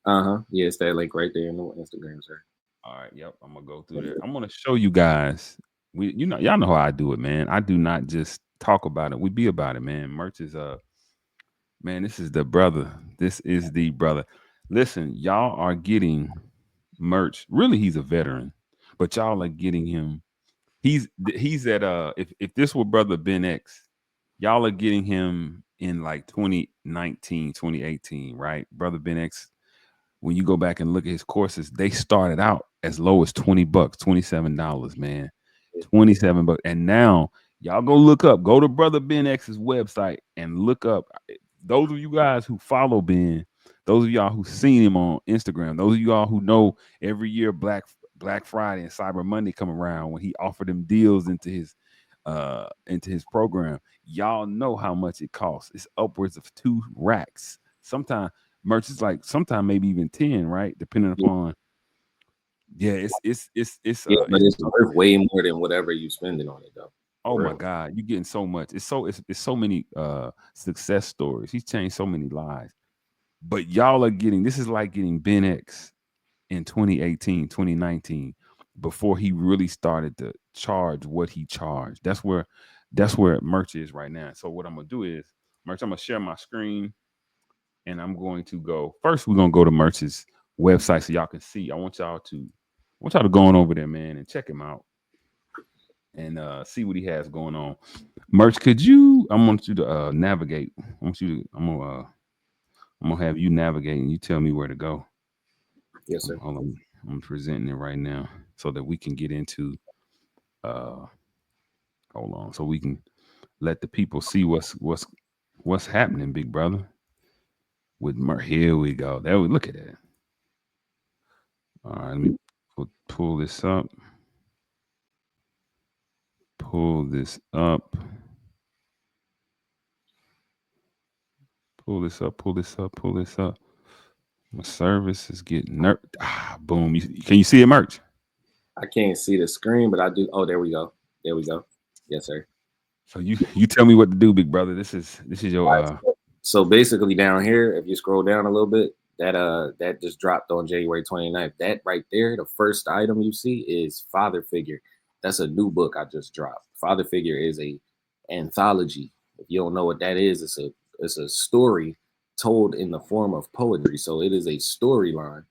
Uh-huh. Yeah, it's that link right there in the Instagram, sir. All right, yep. I'm gonna go through there. I'm gonna show you guys. Y'all know how I do it, man. I do not just talk about it. We be about it, man. Merch is man, this is the brother. This is the brother. Listen, y'all are getting merch. Really, he's a veteran, but y'all are getting him. He's at if this were brother Ben X, y'all are getting him in like 2019, 2018, right? Brother Ben X, when you go back and look at his courses, they started out as low as 20 bucks, $27, man. 27 bucks. And now y'all go to Brother Ben X's website and look up. Those of you guys who follow Ben, those of y'all who seen him on Instagram, those of y'all who know every year Black Friday and Cyber Monday come around when he offered them deals into his program, y'all know how much it costs. It's upwards of 2 racks. Sometimes merch is like sometimes maybe even 10, right? Depending upon yeah, Yeah, but it's worth way more than whatever you spending on it though. oh my God, you're getting so much. It's so many success stories. He's changed so many lives. But y'all are getting this is like getting Ben X in 2018, 2019, before he really started to charge what he charged. That's where merch is right now. So what I'm gonna do is merch, I'm gonna share my screen and I'm going to go first. We're gonna go to merch's website so y'all can see. I want y'all to go on over there, man, and check him out and see what he has going on. Merch, I want you to navigate. I'm gonna have you navigate and you tell me where to go. Yes, sir. Hold on. I'm presenting it right now so that we can get into uh hold on, so we can let the people see what's happening, big brother. With Merch. Here we go. There we look at that. All right, let me pull this up. Pull this up. Pull this up. Pull this up. Pull this up. My service is getting boom. Can you see it, merch? I can't see the screen, but I do. Oh, there we go. There we go. Yes, sir. So you tell me what to do, big brother. This is your So basically down here, if you scroll down a little bit, that just dropped on January 29th. That right there, the first item you see is Father Figure. That's a new book I just dropped. Father Figure is a anthology. If you don't know what that is, it's a story told in the form of poetry. So it is a storyline.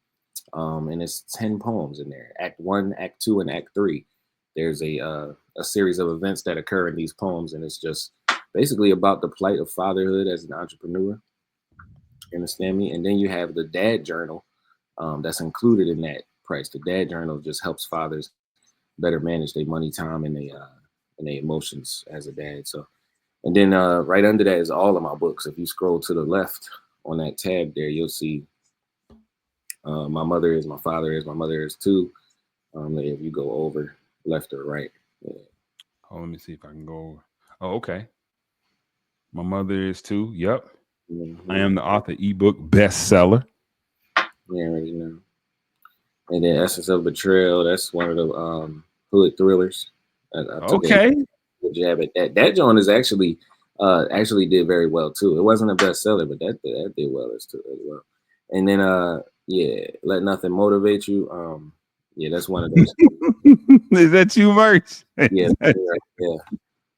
And it's 10 poems in there. Act 1, Act 2, and Act 3. There's a series of events that occur in these poems, and it's just basically about the plight of fatherhood as an entrepreneur. You understand me? And then you have the dad journal that's included in that price. The dad journal just helps fathers better manage their money, time, and their emotions as a dad. So, and then right under that is all of my books. If you scroll to the left on that tab there, you'll see my mother is, my father is, my mother is too. If you go over left or right, yeah. Oh, let me see if I can go over. Oh, okay. My mother is too. Yep. I Mm-hmm. am the author, ebook bestseller. Yeah, already know. And then Essence of Betrayal, that's one of the hood thrillers. I took a Okay. jab at that. That joint is actually did very well too. It wasn't a bestseller, but that did well as well. And then yeah, Let Nothing Motivate You. Yeah, that's one of those. Is that you, merch? Yeah, yeah.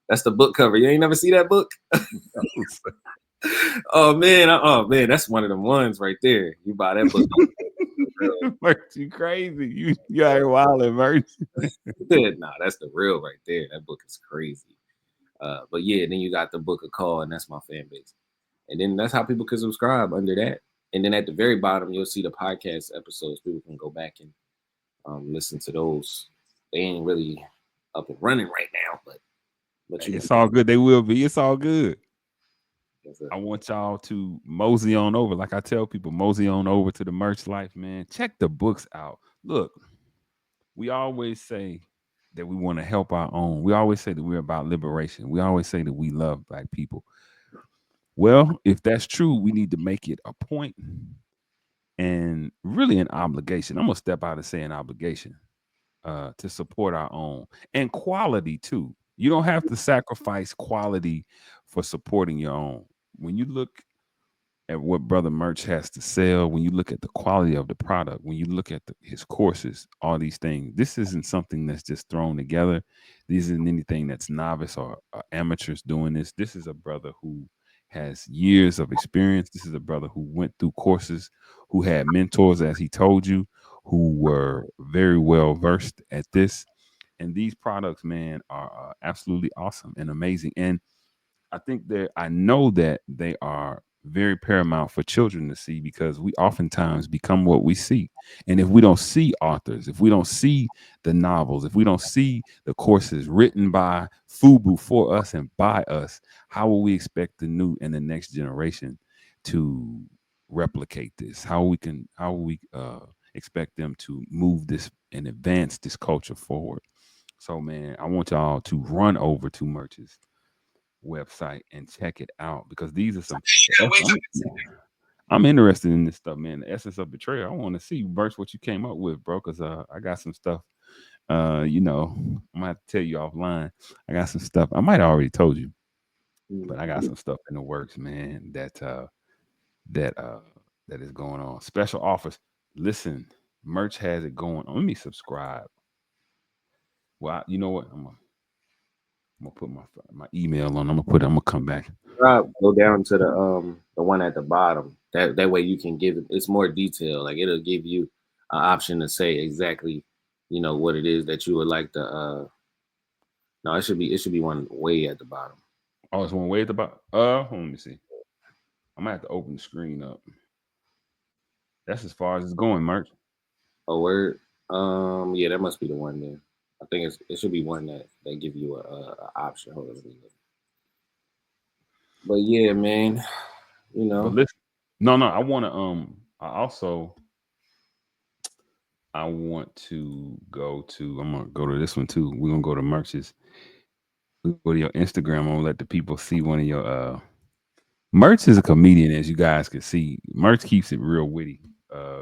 That's the book cover. You ain't never see that book? Oh man, that's one of them ones right there. You buy that book. Merch, you crazy. You out here wilding, merch. Nah, that's the real right there. That book is crazy. But yeah, then you got the Book of Call, and that's my fan base. And then that's how people can subscribe under that. And then at the very bottom, you'll see the podcast episodes. People can go back and listen to those. They ain't really up and running right now, but you It's all good. They will be. It's all good. can. I want y'all to mosey on over. Like I tell people, mosey on over to the Merch Life, man. Check the books out. Look, we always say that we want to help our own. We always say that we're about liberation. We always say that we love Black people. Well, if that's true, we need to make it a point and really an obligation. I'm gonna step out and say an obligation to support our own and quality too. You don't have to sacrifice quality for supporting your own. When you look at what Brother Merch has to sell, when you look at the quality of the product, when you look at his courses, all these things, this isn't something that's just thrown together. This isn't anything that's novice or amateurs doing this. This is a brother who has years of experience. This is a brother who went through courses, who had mentors, as he told you, who were very well versed at this. And these products, man, are absolutely awesome and amazing. And I know that they are very paramount for children to see because we oftentimes become what we see. And if we don't see authors, if we don't see the novels, if we don't see the courses written by FUBU for us and by us, how will we expect the new and the next generation to replicate this? How will we expect them to move this and advance this culture forward? So man, I want y'all to run over to Merch's website and check it out because these are some. I'm interested in this stuff, man. The Essence of Betrayal. I want to see, Burst, what you came up with, bro. Because I got some stuff. I'm gonna have to tell you offline. I got some stuff. I might have already told you, but I got some stuff in the works, man. That that is going on. Special offers. Listen, Merch has it going on. Let me subscribe. Well, you know what? I'm gonna put my email on. I'm gonna come back. Go down to the one at the bottom. That way you can give it's more detail. Like it'll give you an option to say exactly, what it is that you would like to. No, it should be one way at the bottom. Oh, it's one way at the bottom. Let me see. I might have to open the screen up. That's as far as it's going, Merch. A word. Yeah, that must be the one there. I think it should be one that give you a option. Hold on, let me look. But yeah, man, But listen, no, I want to. I want to go to. I'm gonna go to this one too. We're gonna go to Merch's. We go to your Instagram. I'm gonna let the people see one of your. Merch is a comedian, as you guys can see. Merch keeps it real witty.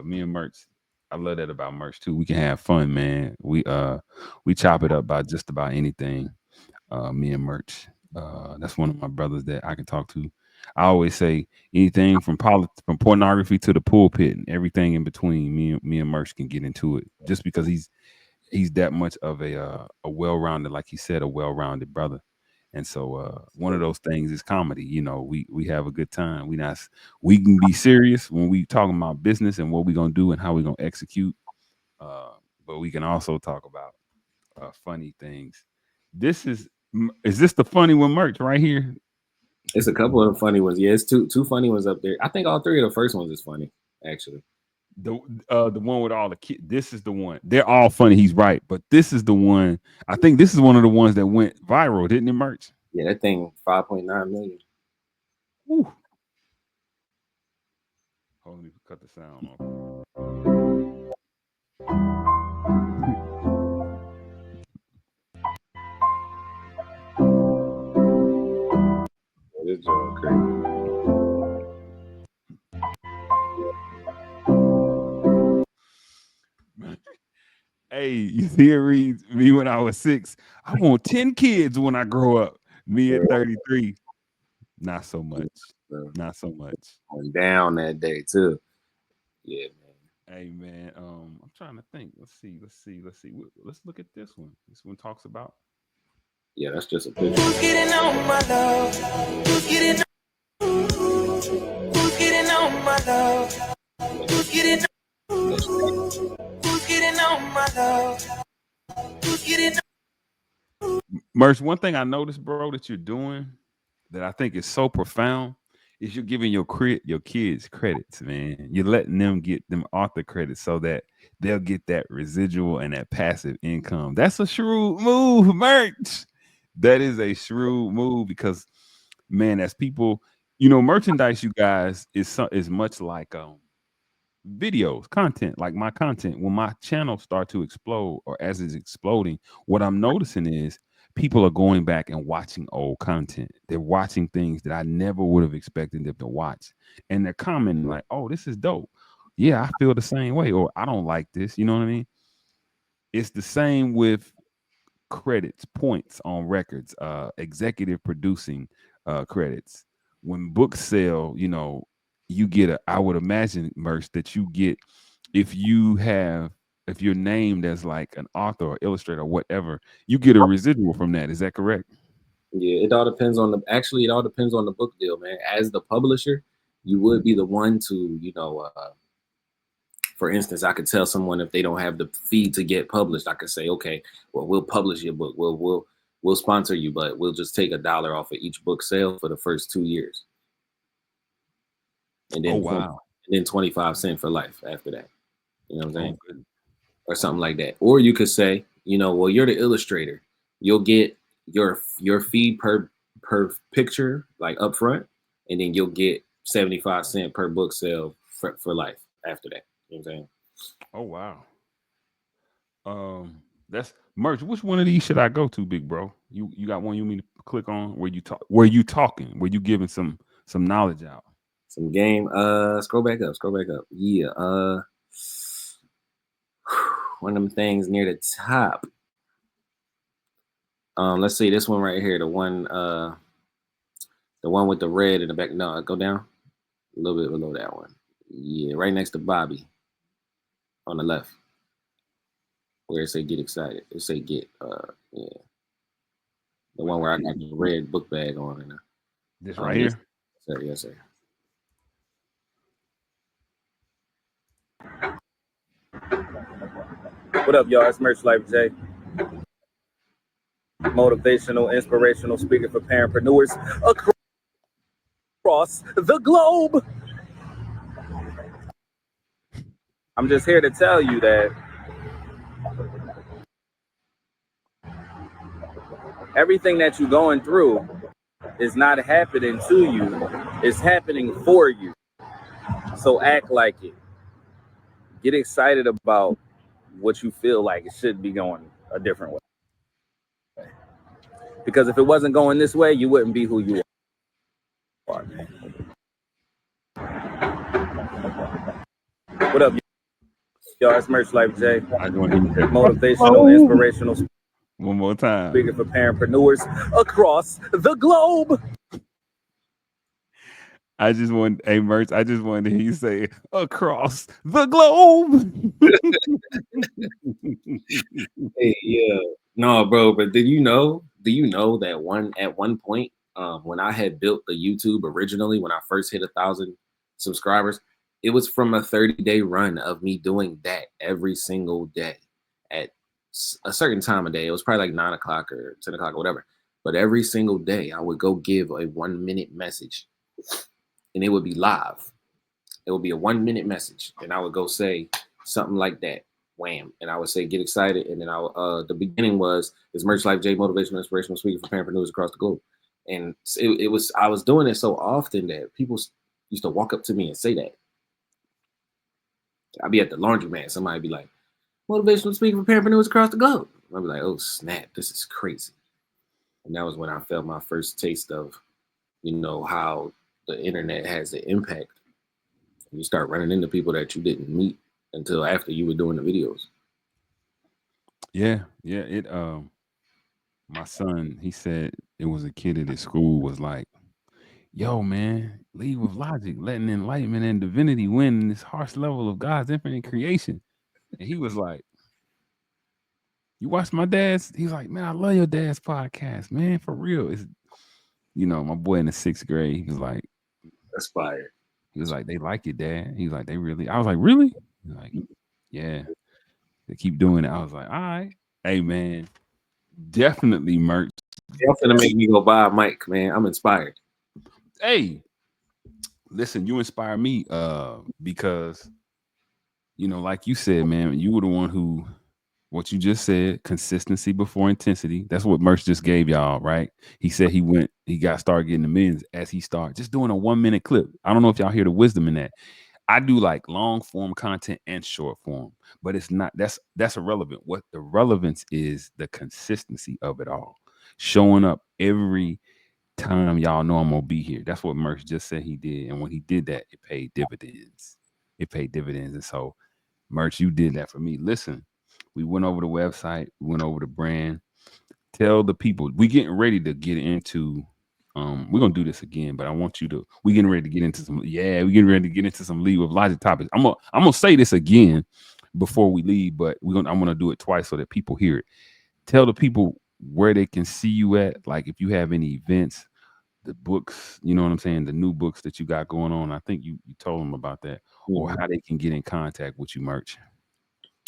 Me and Merch, I love that about Merch too. We can have fun, man. We chop it up about just about anything. Me and Merch. That's one of my brothers that I can talk to. I always say anything from from pornography to the pulpit and everything in between. Me and Merch can get into it just because he's that much of a well-rounded, like he said, a well-rounded brother. And so one of those things is comedy. We have a good time. We can be serious when we talking about business and what we're gonna do and how we're gonna execute. But we can also talk about funny things. Is this the funny one, Merch, right here? it's a couple of funny ones. Yeah, it's two funny ones up there. I think all three of the first ones is funny, actually. The one with all the kids. This is the one. They're all funny. He's right, but this is the one. I think this is one of the ones that went viral, didn't it, Merch? Yeah, that thing 5.9 million. Woo. Hold on, let me cut the sound off. This joke crazy. Hey, you see it reads me when I was 6. I want 10 kids when I grow up. Me at 33. Not so much. Not so much. Went down that day too. Yeah, man. Hey man, I'm trying to think. Let's see. Let's look at this one. This one talks about. Yeah, that's just a picture. Who's getting on my love? Who's getting on my love? Who's getting on my love? Who's getting on? Merch, one thing I noticed, bro, that you're doing that I think is so profound is you're giving your kids credits, man. You're letting them get them author credits so that they'll get that residual and that passive income. That's a shrewd move, Merch. That is a shrewd move because, man, as people, merchandise, you guys, is much like videos, content, like my content. When my channel start to explode, or as it's exploding, what I'm noticing is people are going back and watching old content. They're watching things that I never would have expected them to watch, and they're commenting like, "Oh, this is dope. Yeah, I feel the same way," or "I don't like this." You know what I mean? It's the same with credits, points on records, executive producing credits. When books sell, you get I would imagine, Merch, that you get if you're named as like an author or illustrator or whatever, you get a residual from that. Is that correct? Yeah, it all depends on it all depends on the book deal, man. As the publisher, you would be the one to, for instance, I could tell someone if they don't have the fee to get published, I could say, okay, well, we'll publish your book. We'll sponsor you, but we'll just take $1 off of each book sale for the first 2 years. And then, wow. And then 25 cents for life after that. You know what I'm saying? Or something like that. Or you could say, well, you're the illustrator. You'll get your fee per picture, like up front, and then you'll get 75 cents per book sale for life after that. You know what I'm saying? Oh wow. That's Merch. Which one of these should I go to, big bro? You got one you mean to click on where you talk? Where you talking? Where you giving some knowledge out? Some game. Scroll back up. Yeah. One of them things near the top. Let's see this one right here. The one with the red in the back. No, go down a little bit below that one. Yeah, right next to Bobby on the left. Where it say get excited. It say get yeah. The one where I got the red book bag on and this right here. Yes, sir. What up, y'all? It's Merch Life J. Motivational, inspirational speaker for parentpreneurs across the globe. I'm just here to tell you that everything that you're going through is not happening to you. It's happening for you. So act like it. Get excited about what you feel like it should be going a different way. Because if it wasn't going this way, you wouldn't be who you are. What up, y'all? It's Merch Life J. Motivational, inspirational. One more time. Speaking for parentpreneurs across the globe. I just wanted to hear you say across the globe. Hey, yeah. No, bro, but do you know that at one point, when I had built the YouTube originally, when I first hit 1,000 subscribers, it was from a 30-day run of me doing that every single day at a certain time of day. It was probably like 9 o'clock or 10 o'clock or whatever. But every single day I would go give a 1-minute message and it would be live. It would be a 1 minute message, and I would go say something like that. Wham, and I would say get excited, and then the beginning was is Merch Life J, motivational, inspirational speaker for parapreneurs across the globe, and it was I was doing it so often that people used to walk up to me and say that. I'd be at the laundromat, somebody be like, motivational speaker for parapreneurs across the globe. I'd be like, oh snap, this is crazy. And that was when I felt my first taste of, how the internet has an impact. You start running into people that you didn't meet until after you were doing the videos. Yeah. It my son, he said it was a kid at his school was like, yo, man, League of Logic, letting enlightenment and divinity win in this harsh level of God's infinite creation. And he was like, you watch my dad's? He's like, man, I love your dad's podcast, man, for real. It's, my boy in the 6th grade, he was like, that's fire. He was like, they like it, Dad. He was like, they really. I was like, really? He was like, yeah. They keep doing it. I was like, all right. Hey, man, definitely merch. Y'all finna make me go buy a mic, man. I'm inspired. Hey, listen, you inspire me because, like you said, man, you were the one who, what you just said, consistency before intensity. That's what Merch just gave y'all, right? He said he got started getting the millions as he started just doing a 1 minute clip. I don't know if y'all hear the wisdom in that. I do like long form content and short form, but it's not, that's irrelevant. What the relevance is the consistency of it all. Showing up every time y'all know I'm gonna be here. That's what Merch just said he did. And when he did that, it paid dividends. And so Merch, you did that for me. Listen, we went over the website, we went over the brand. Tell the people, we getting ready to get into we're gonna do this again, but I want you to. We're getting ready to get into some. Yeah, we're getting ready to get into some League of Logic topics. I'm gonna say this again before we leave, but I'm gonna do it twice so that people hear it. Tell the people where they can see you at. Like if you have any events, the books, you know what I'm saying, the new books that you got going on. I think you told them about that, or how they can get in contact with you, Merch.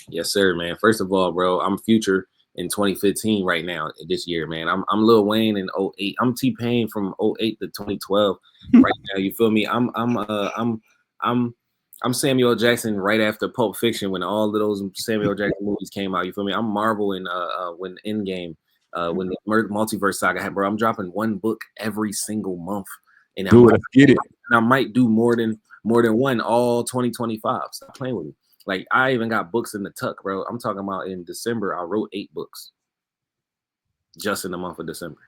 Yes, sir, man. First of all, bro, I'm Future in 2015 right now this year, man. I'm Lil Wayne in 08. I'm T-Pain from 08 to 2012 right now. You feel me? I'm Samuel Jackson right after Pulp Fiction when all of those Samuel Jackson movies came out. You feel me? I'm Marvel in when Endgame, when the multiverse saga happened, bro. I'm dropping one book every single month, and let's get it. And I might do more than one all 2025. Stop playing with me. Like, I even got books in the tuck, bro. I'm talking about in December, I wrote 8 books. Just in the month of December.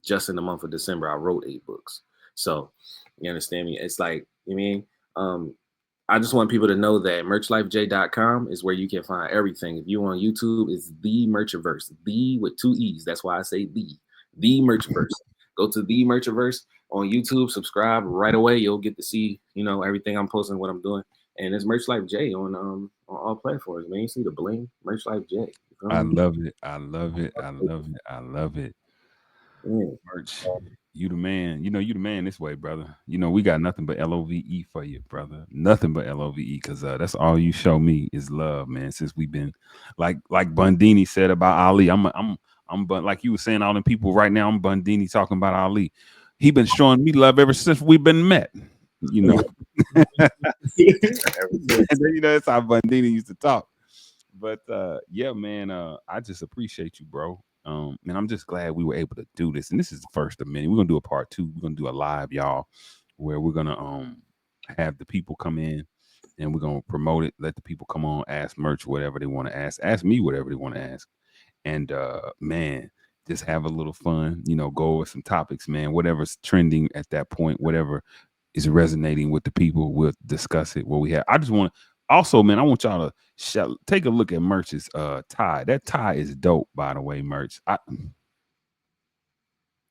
Just in the month of December, I wrote 8 books. So, you understand me? It's like, you mean, I just want people to know that merchlifej.com is where you can find everything. If you on YouTube, it's The Merchiverse. The with 2 E's. That's why I say The Merchiverse. Go to The Merchiverse on YouTube, subscribe right away. You'll get to see, everything I'm posting, what I'm doing. And it's Merch Life J on all platforms, man. You see the bling, Merch Life J. I love it. I love it. I love it. I love it. Yeah. Merch, you the man. You the man this way, brother. We got nothing but LOVE for you, brother. Nothing but LOVE, because that's all you show me is love, man. Since we've been like Bundini said about Ali. I'm like you were saying, all them people right now. I'm Bundini talking about Ali. He been showing me love ever since we've been met. That's how Bundini used to talk. But yeah, man, I just appreciate you, bro. And I'm just glad we were able to do this. And this is the first of many. We're gonna do a part 2. We're gonna do a live, y'all, where we're gonna have the people come in and we're gonna promote it. Let the people come on, ask Merch whatever they want to ask me whatever they want to ask. And man, just have a little fun, go over some topics, man. Whatever's trending at that point, whatever is resonating with the people, we'll discuss it. What we have. I just want to also, man, I want y'all to take a look at Merch's tie. That tie is dope, by the way, Merch.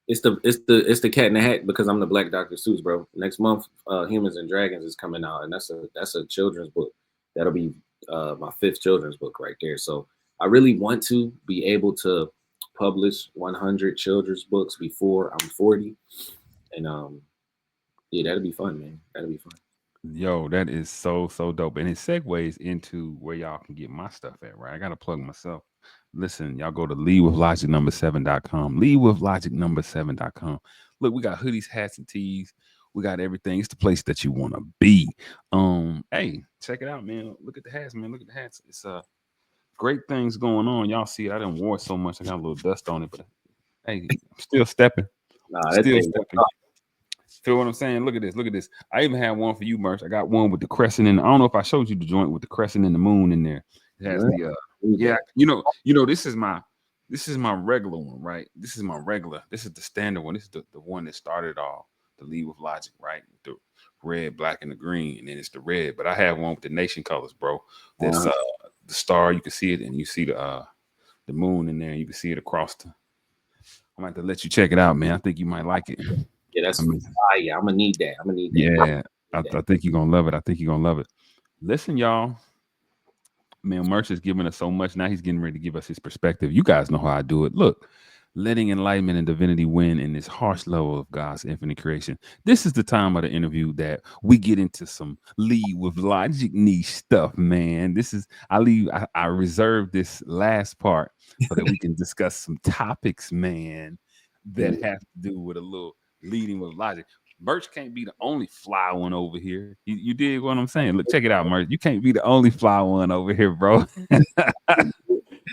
It's the Cat in the Hat because I'm the Black Dr. Seuss, bro. Next month, Humans and Dragons is coming out, and that's a children's book. That'll be my 5th children's book right there. So I really want to be able to publish 100 children's books before I'm 40, and yeah, that'll be fun, man. That'll be fun. Yo, that is so dope, and it segues into where y'all can get my stuff at, right? I gotta plug myself. Listen, y'all go to leadwithlogic7.com. Leadwithlogic7.com. Look, we got hoodies, hats, and tees. We got everything. It's the place that you want to be. Hey, check it out, man. Look at the hats, man. Look at the hats. It's great things going on. Y'all see, I didn't wore so much. I got a little dust on it, but hey, I'm still stepping. Nah, that Still thing. stepping. Feel what I'm saying? Look at this. Look at this. I even have one for you, Merch. I got one with the crescent and I don't know if I showed you the joint with the crescent and the moon in there. It has the yeah, you know, this is my regular one, right? This is my regular. This is the standard one. This is the one that started all the Lead with Logic, right? The red, black, and the green, and then it's the red. But I have one with the nation colors, bro. That's the star. You can see it, and you see the moon in there. And you can see it across the. I'm going to have to let you check it out, man. I think you might like it. Yeah, that's yeah. I'm gonna need that. Yeah, I think you're gonna love it. I think you're gonna love it. Listen, y'all. Man, Merch is giving us so much. Now he's getting ready to give us his perspective. You guys know how I do it. Look, letting enlightenment and divinity win in this harsh level of God's infinite creation. This is the time of the interview that we get into some Lead with Logic niche stuff, man. This is I reserve this last part so that we can discuss some topics, man, that have to do with a little leading with logic. Merch can't be the only fly one over here. You dig what I'm saying? Look, check it out, Merch. You can't be the only fly one over here, bro.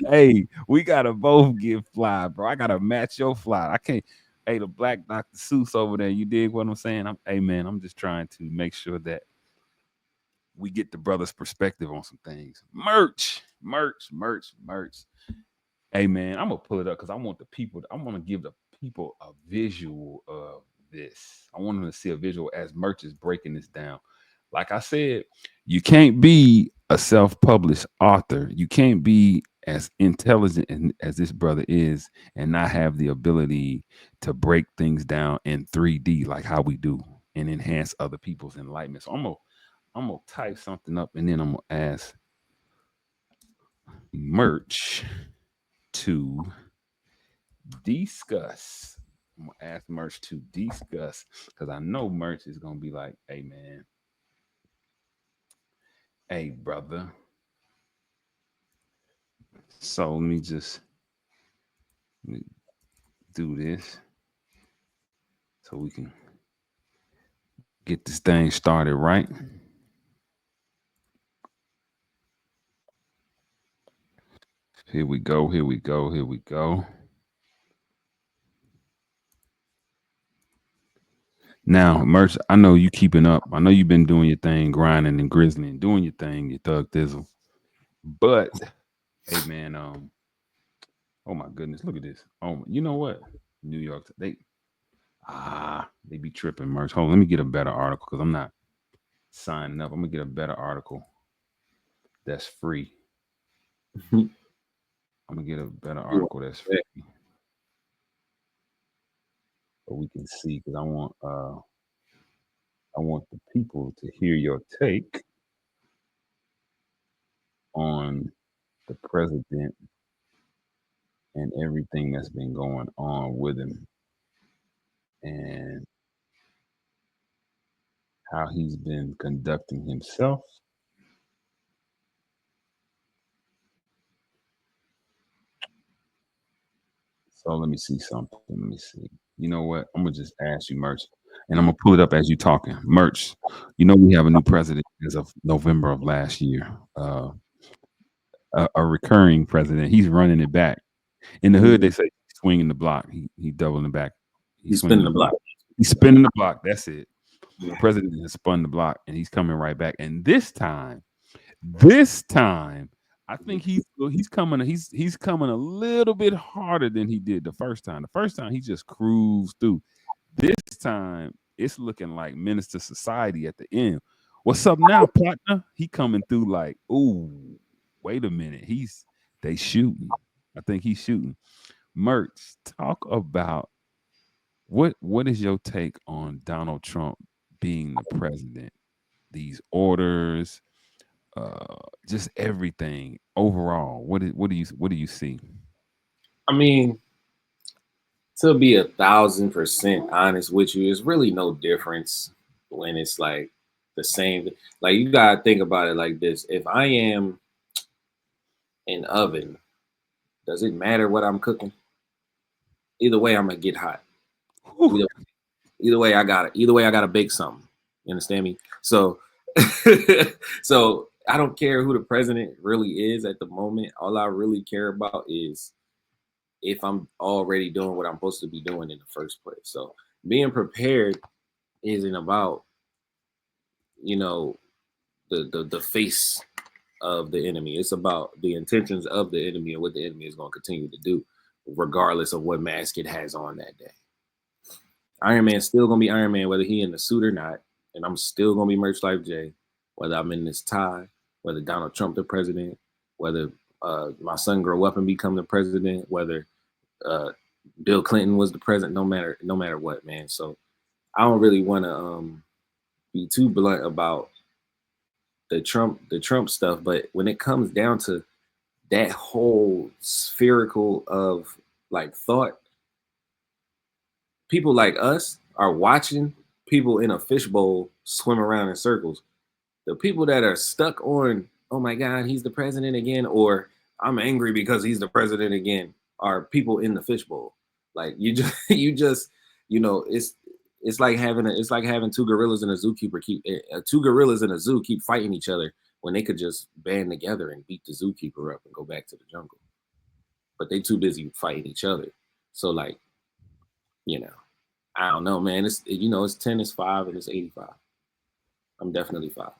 Hey, we gotta both get fly, bro. I gotta match your fly. I can't. Hey, the black Dr. Seuss over there. You dig what I'm saying? Hey, man, I'm just trying to make sure that we get the brother's perspective on some things. Merch. Hey, man, I'm gonna pull it up because I want the people. I want to give the people a visual of this. I want them to see a visual as Merch is breaking this down. Like I said, you can't be a self-published author. You can't be as intelligent as this brother is and not have the ability to break things down in 3D like how we do and enhance other people's enlightenment. So I'm gonna type something up and then I'm gonna ask Merch to discuss. I'm gonna ask Merch to discuss because I know Merch is gonna be like, hey man, hey brother. So let me do this so we can get this thing started, right? Here we go. Now, Merch, I know you keeping up. I know you've been doing your thing, grinding and grizzling, doing your thing, your thug thizzle. But hey man, oh my goodness, look at this. Oh, you know what? New York, they be tripping, Merch. Hold on, let me get a better article because I'm not signing up. I'm gonna get a better article that's free. I'm gonna get a better article that's free. So we can see because I want the people to hear your take on the president and everything that's been going on with him and how he's been conducting himself. So let me see something. Let me see. You know what? I'm gonna just ask you, Merch, and I'm gonna pull it up as you talking. Merch, you know we have a new president as of November of last year. A recurring president. He's running it back. In the hood, they say he's swinging the block. He doubling it back. He's spinning the block. He's spinning the block. That's it. The president has spun the block, and he's coming right back. And this time, I think he's coming. He's coming a little bit harder than he did the first time. The first time he just cruised through. This time it's looking like Minister Society at the end. What's up now, partner? He coming through like, ooh, wait a minute. They shooting. I think he's shooting. Merch, talk about what is your take on Donald Trump being the president? These orders, just everything overall. What do you see? I mean, to be 1,000% honest with you, it's really no difference when it's like the same. Like you gotta think about it like this: if I am an oven, does it matter what I'm cooking? Either way, I'm gonna get hot. Either way, I got a big something. You understand me? So, so I don't care who the president really is at the moment. All I really care about is if I'm already doing what I'm supposed to be doing in the first place. So being prepared isn't about, you know, the face of the enemy. It's about the intentions of the enemy and what the enemy is going to continue to do, regardless of what mask it has on that day. Iron Man's still gonna be Iron Man, whether he in the suit or not, and I'm still gonna be Merch Life J, whether I'm in this tie, whether Donald Trump the president, whether my son grow up and become the president, whether Bill Clinton was the president, no matter what, man. So I don't really want to be too blunt about the Trump stuff, but when it comes down to that whole spherical of like thought, people like us are watching people in a fishbowl swim around in circles. The people that are stuck on, oh my God, he's the president again, or I'm angry because he's the president again, are people in the fishbowl. Like you just, it's like having two gorillas in a zookeeper two gorillas in a zoo keep fighting each other when they could just band together and beat the zookeeper up and go back to the jungle. But they too busy fighting each other. So like, I don't know, man. It's 10, it's 5, and it's 85. I'm definitely 5.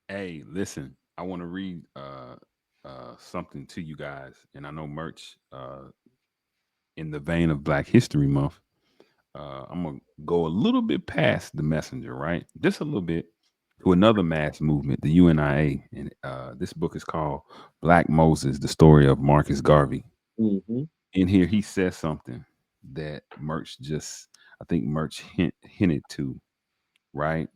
Hey, listen, I want to read something to you guys, and I know Merch, in the vein of Black History Month, I'm gonna go a little bit past the messenger, right? Just a little bit to another mass movement, the UNIA, and this book is called Black Moses: The Story of Marcus Garvey. Mm-hmm. In here, he says something that Merch I think Merch hinted to, right?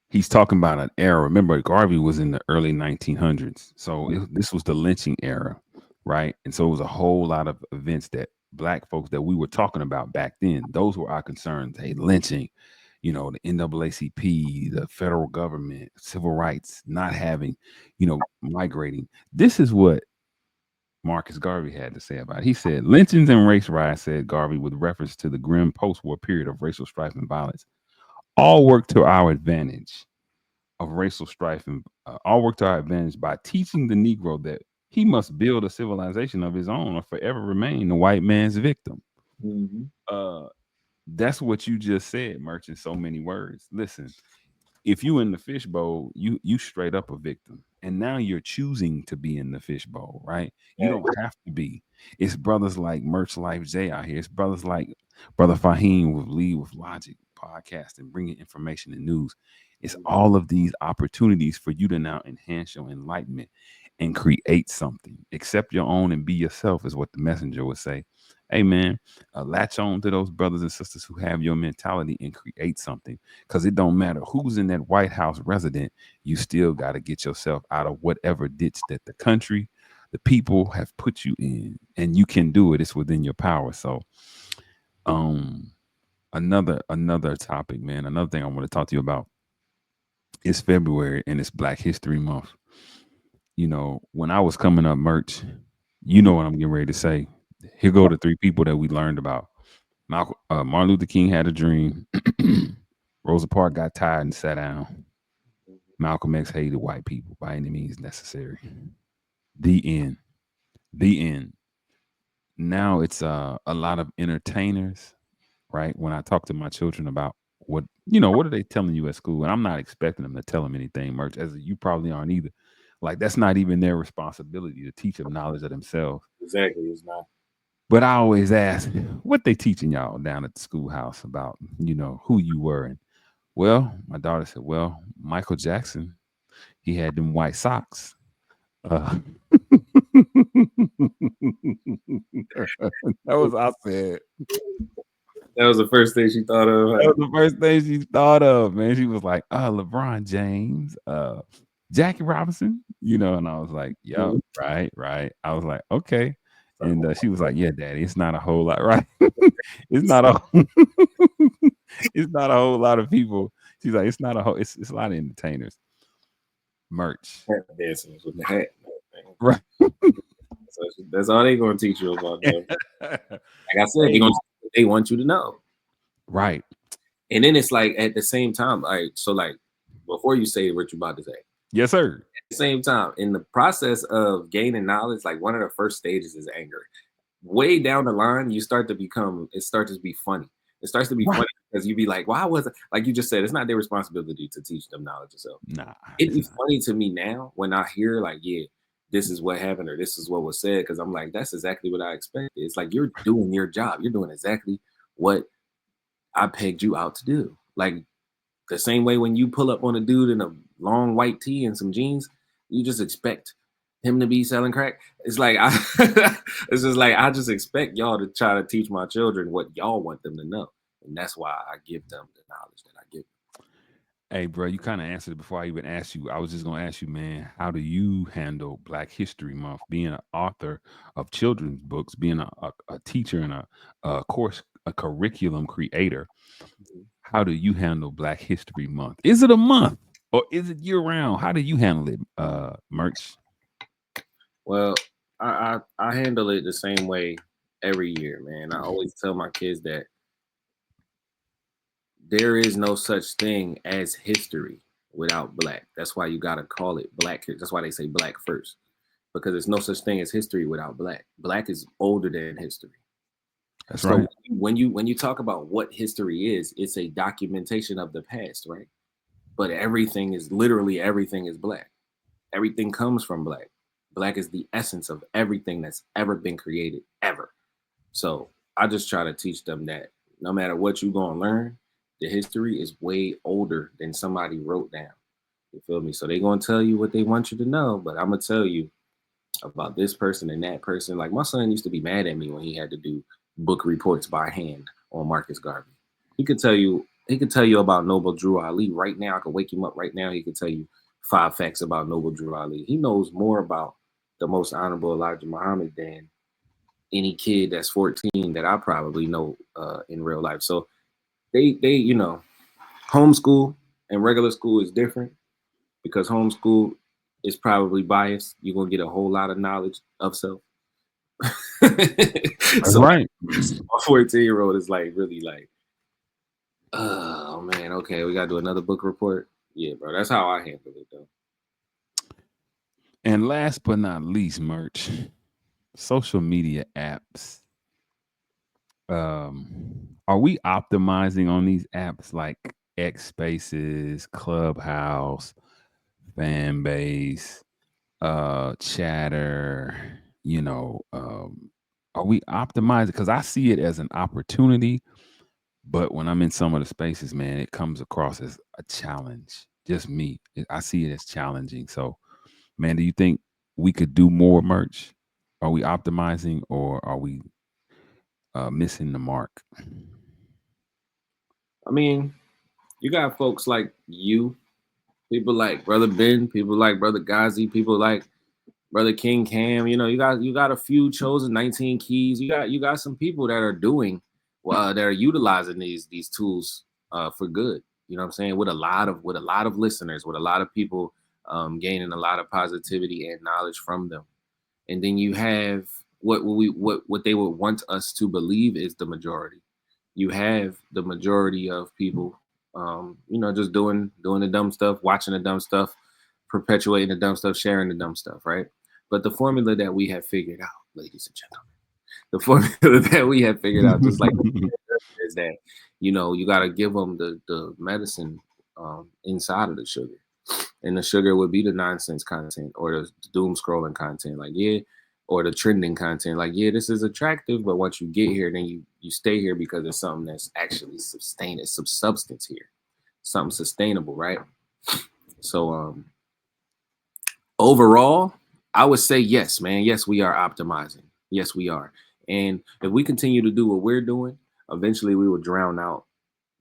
He's talking about an era. Remember, Garvey was in the early 1900s. So this was the lynching era, right? And so it was a whole lot of events that Black folks that we were talking about back then. Those were our concerns. Hey, lynching, the NAACP, the federal government, civil rights, not having, migrating. This is what Marcus Garvey had to say about it. He said, lynchings and race riots, said Garvey, with reference to the grim post-war period of racial strife and violence, all work to our advantage of racial strife and all work to our advantage by teaching the Negro that he must build a civilization of his own or forever remain the white man's victim. Mm-hmm. That's what you just said, Merch, in so many words. Listen, if you in the fishbowl, you straight up a victim. And now you're choosing to be in the fishbowl, right? You don't have to be. It's brothers like Merch Life J out here. It's brothers like Brother Fahim with Lead with Logic podcast and bringing information and news. It's all of these opportunities for you to now enhance your enlightenment and create something. Accept your own and be yourself is what the messenger would say. Hey, man, latch on to those brothers and sisters who have your mentality and create something, because it don't matter who's in that White House resident. You still got to get yourself out of whatever ditch that the country, the people have put you in, and you can do it. It's within your power. So, another topic, man, another thing I want to talk to you about is February and it's Black History Month. When I was coming up, Merch, you know what I'm getting ready to say. Here go the 3 people that we learned about. Martin Luther King had a dream. Rosa Parks got tired and sat down. Malcolm X hated white people by any means necessary. The end. The end. Now it's a lot of entertainers, right? When I talk to my children about what are they telling you at school? And I'm not expecting them to tell them anything, Merch, as you probably aren't either. Like, that's not even their responsibility to teach them knowledge of themselves. Exactly, it's not. But I always ask, what they teaching y'all down at the schoolhouse about, who you were. And well, my daughter said, well, Michael Jackson, he had them white socks. That was I said. That was the first thing she thought of. That was the first thing she thought of, man. She was like, LeBron James, Jackie Robinson, and I was like, yo, right. I was like, okay. And she was like, yeah, Daddy, it's not a whole lot, right? It's not a whole lot of people. She's like, it's not a whole, it's a lot of entertainers. Merch. Dancing with the hat. Right. So that's all they're gonna teach you about them. Like I said, they want you to know. Right. And then it's like at the same time, all right, so like before you say what you're about to say, Yes, sir. at the same time, in the process of gaining knowledge, like one of the first stages is anger. Way down the line, it starts to be funny. It starts to be funny because you be like, why was it like you just said, it's not their responsibility to teach them knowledge yourself. Nah. It'd be funny to me now when I hear like, yeah, this is what happened or this is what was said, because I'm like, that's exactly what I expected. It's like you're doing your job. You're doing exactly what I pegged you out to do. Like the same way when you pull up on a dude in a long white tee and some jeans, you just expect him to be selling crack. It's like it's just like I just expect y'all to try to teach my children what y'all want them to know, and that's why I give them the knowledge that I give. Hey, bro, you kind of answered it before I even asked you. I was just gonna ask you, man, how do you handle Black History Month? Being an author of children's books, being a teacher and a curriculum creator. How do you handle Black History Month? Is it a month or is it year round? How do you handle it, Merch? Well, I handle it the same way every year, man. I always tell my kids that there is no such thing as history without Black. That's why you gotta call it Black. That's why they say Black first, because there's no such thing as history without Black. Black is older than history. That's So right. when you talk about what history is, it's a documentation of the past, right? But everything is Black. Everything comes from Black. Black is the essence of everything that's ever been created, ever. So I just try to teach them that no matter what you're gonna learn, the history is way older than somebody wrote down. You feel me? So they're gonna tell you what they want you to know, but I'm gonna tell you about this person and that person. Like my son used to be mad at me when he had to do book reports by hand on Marcus Garvey. He could tell you about Noble Drew Ali right now. I could wake him up right now. He could tell you 5 facts about Noble Drew Ali. He knows more about the most honorable Elijah Muhammad than any kid that's 14 that I probably know in real life. So they homeschool and regular school is different because homeschool is probably biased. You're gonna get a whole lot of knowledge of self. So right. My 14-year-old is like really like, oh man, okay, we gotta do another book report. Yeah, bro, that's how I handle it though. And last but not least, Merch, social media apps. Are we optimizing on these apps like X Spaces, Clubhouse, Fanbase, Chatter? Are we optimizing? Because I see it as an opportunity, but when I'm in some of the spaces, man, it comes across as a challenge. Just me, I see it as challenging. So, man, do you think we could do more, Merch? Are we optimizing or are we missing the mark? I mean, you got folks like you, people like Brother Ben, people like Brother Ghazi, people like Brother King Cam. You got a few chosen 19 keys. You got some people that are doing that are utilizing these tools for good. You know what I'm saying? With a lot of listeners, with a lot of people gaining a lot of positivity and knowledge from them. And then you have what they would want us to believe is the majority. You have the majority of people, just doing the dumb stuff, watching the dumb stuff, perpetuating the dumb stuff, sharing the dumb stuff, right? But the formula that we have figured out, ladies and gentlemen, the formula that we have figured out, just like is that, you got to give them the medicine inside of the sugar. And the sugar would be the nonsense content or the doom scrolling content. Like, yeah, or the trending content. Like, yeah, this is attractive, but once you get here, then you stay here because there's something that's actually sustained. It's some substance here, something sustainable, right? So overall, I would say yes, man. Yes, we are optimizing. Yes, we are. And if we continue to do what we're doing, eventually we will drown out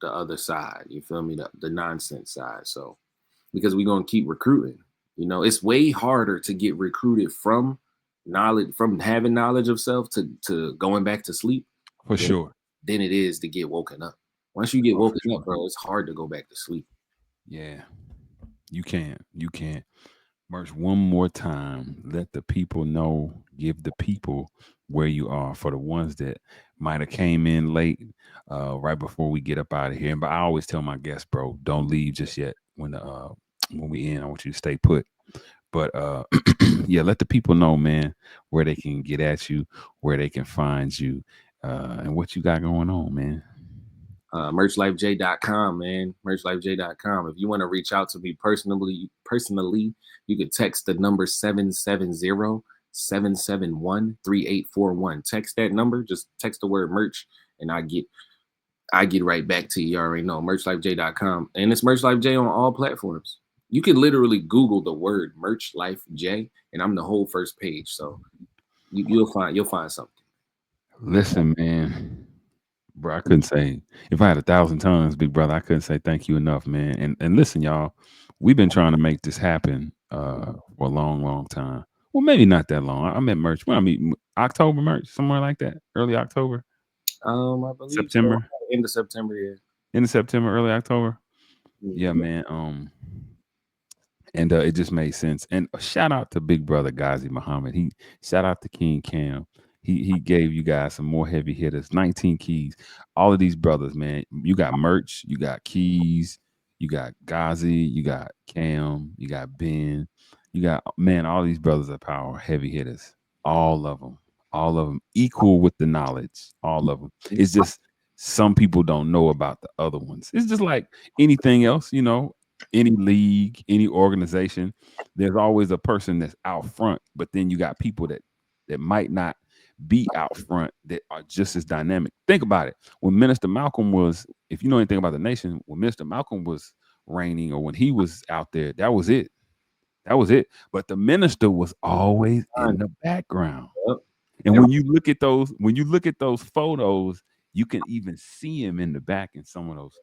the other side. You feel me? The nonsense side. So because we're gonna keep recruiting. It's way harder to get recruited from knowledge, from having knowledge of self to going back to sleep. For sure. Than it is to get woken up. Once you get woken up, bro, it's hard to go back to sleep. Yeah, you can. Merch, one more time. Let the people know. Give the people where you are for the ones that might have came in late, right before we get up out of here. But I always tell my guests, bro, don't leave just yet. When we end, I want you to stay put. But yeah, let the people know, man, where they can get at you, where they can find you, and what you got going on, man. Merchlifej.com, man. Merchlifej.com. If you want to reach out to me personally, you could text the number 770-771-3841. Text that number, just text the word merch, and I get right back to you. You already know. Merchlifej.com. And it's Merchlifej on all platforms. You can literally Google the word Merch Life J, and I'm the whole first page. So you'll find something. Listen, man, bro, I couldn't say if I had 1,000 tongues, big brother, I couldn't say thank you enough, man. And listen, y'all, we've been trying to make this happen for a long, long time. Well, maybe not that long. I met Merch. Well, I mean, October Merch, somewhere like that, early October, I believe September, so. End of September, yeah. end of September, early October. Yeah, Mhm. man. And it just made sense. And a shout out to Big Brother Ghazi Muhammad. He shout out to King Cam. He gave you guys some more heavy hitters. 19 keys. All of these brothers, man. You got Merch, you got Keys, you got Ghazi, you got Cam, you got Ben, you got man. All these brothers are power heavy hitters. All of them. All of them equal with the knowledge. All of them. It's just some people don't know about the other ones. It's just like anything else, you know, any league, any organization, there's always a person that's out front, but then you got people that might not be out front that are just as dynamic. Think about it. When Minister Malcolm was, if you know anything about the nation, when Minister Malcolm was reigning or when he was out there, that was it. That was it. But the minister was always in the background. Yep. And when you look at those photos, you can even see him in the back in some of those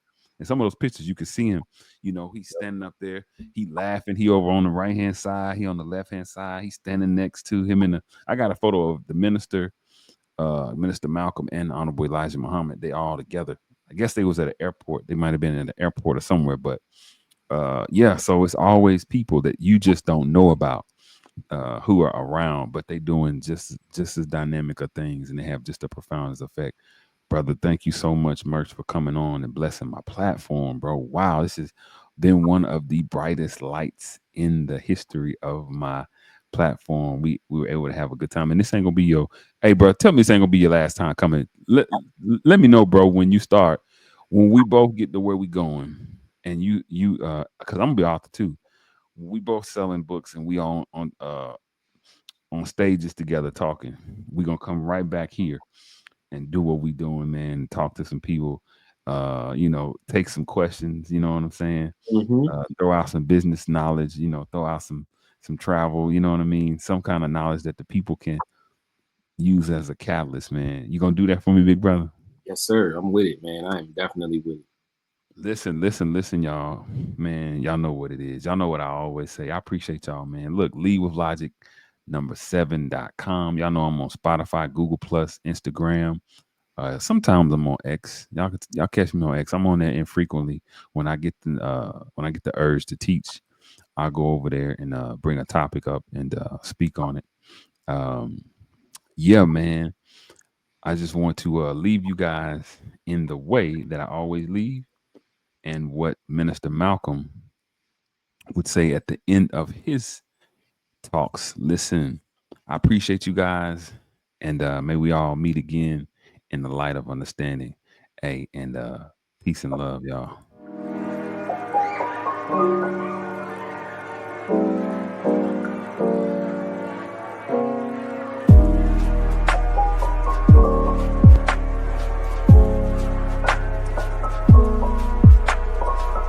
pictures. You can see him. You know, he's standing up there, he laughing. He over on the right hand side, he on the left hand side. He's standing next to him I got a photo of the minister, Minister Malcolm and Honorable Elijah Muhammad. They all together. I guess they was at an airport. They might have been at an airport or somewhere, but yeah. So it's always people that you just don't know about who are around, but they doing just as dynamic of things, and they have just the profoundest effect. Brother, thank you so much, Merch, for coming on and blessing my platform, bro. Wow, this has been one of the brightest lights in the history of my platform. We were able to have a good time, and this ain't gonna be your. Hey, bro, tell me this ain't gonna be your last time coming. Let me know, bro, when you start, when we both get to where we going, and because I'm gonna be author too. We both selling books, and we on stages together talking. We gonna come right back here and do what we doing, man. Talk to some people, take some questions. You know what I'm saying? Mhm. Throw out some business knowledge. Throw out some travel. You know what I mean? Some kind of knowledge that the people can use as a catalyst, man. You gonna do that for me, big brother? Yes, sir. I'm with it, man. I am definitely with it. Listen, y'all, man. Y'all know what it is. Y'all know what I always say. I appreciate y'all, man. Look, Lead with Logic number7.com. Y'all know I'm on Spotify, Google Plus, Instagram. Sometimes I'm on X. Y'all catch me on X. I'm on there infrequently. When I get the urge to teach, I'll go over there and bring a topic up and speak on it. Yeah, man. I just want to leave you guys in the way that I always leave, and what Minister Malcolm would say at the end of his talks. Listen, I appreciate you guys, and may we all meet again in the light of understanding. Hey, and peace and love, y'all.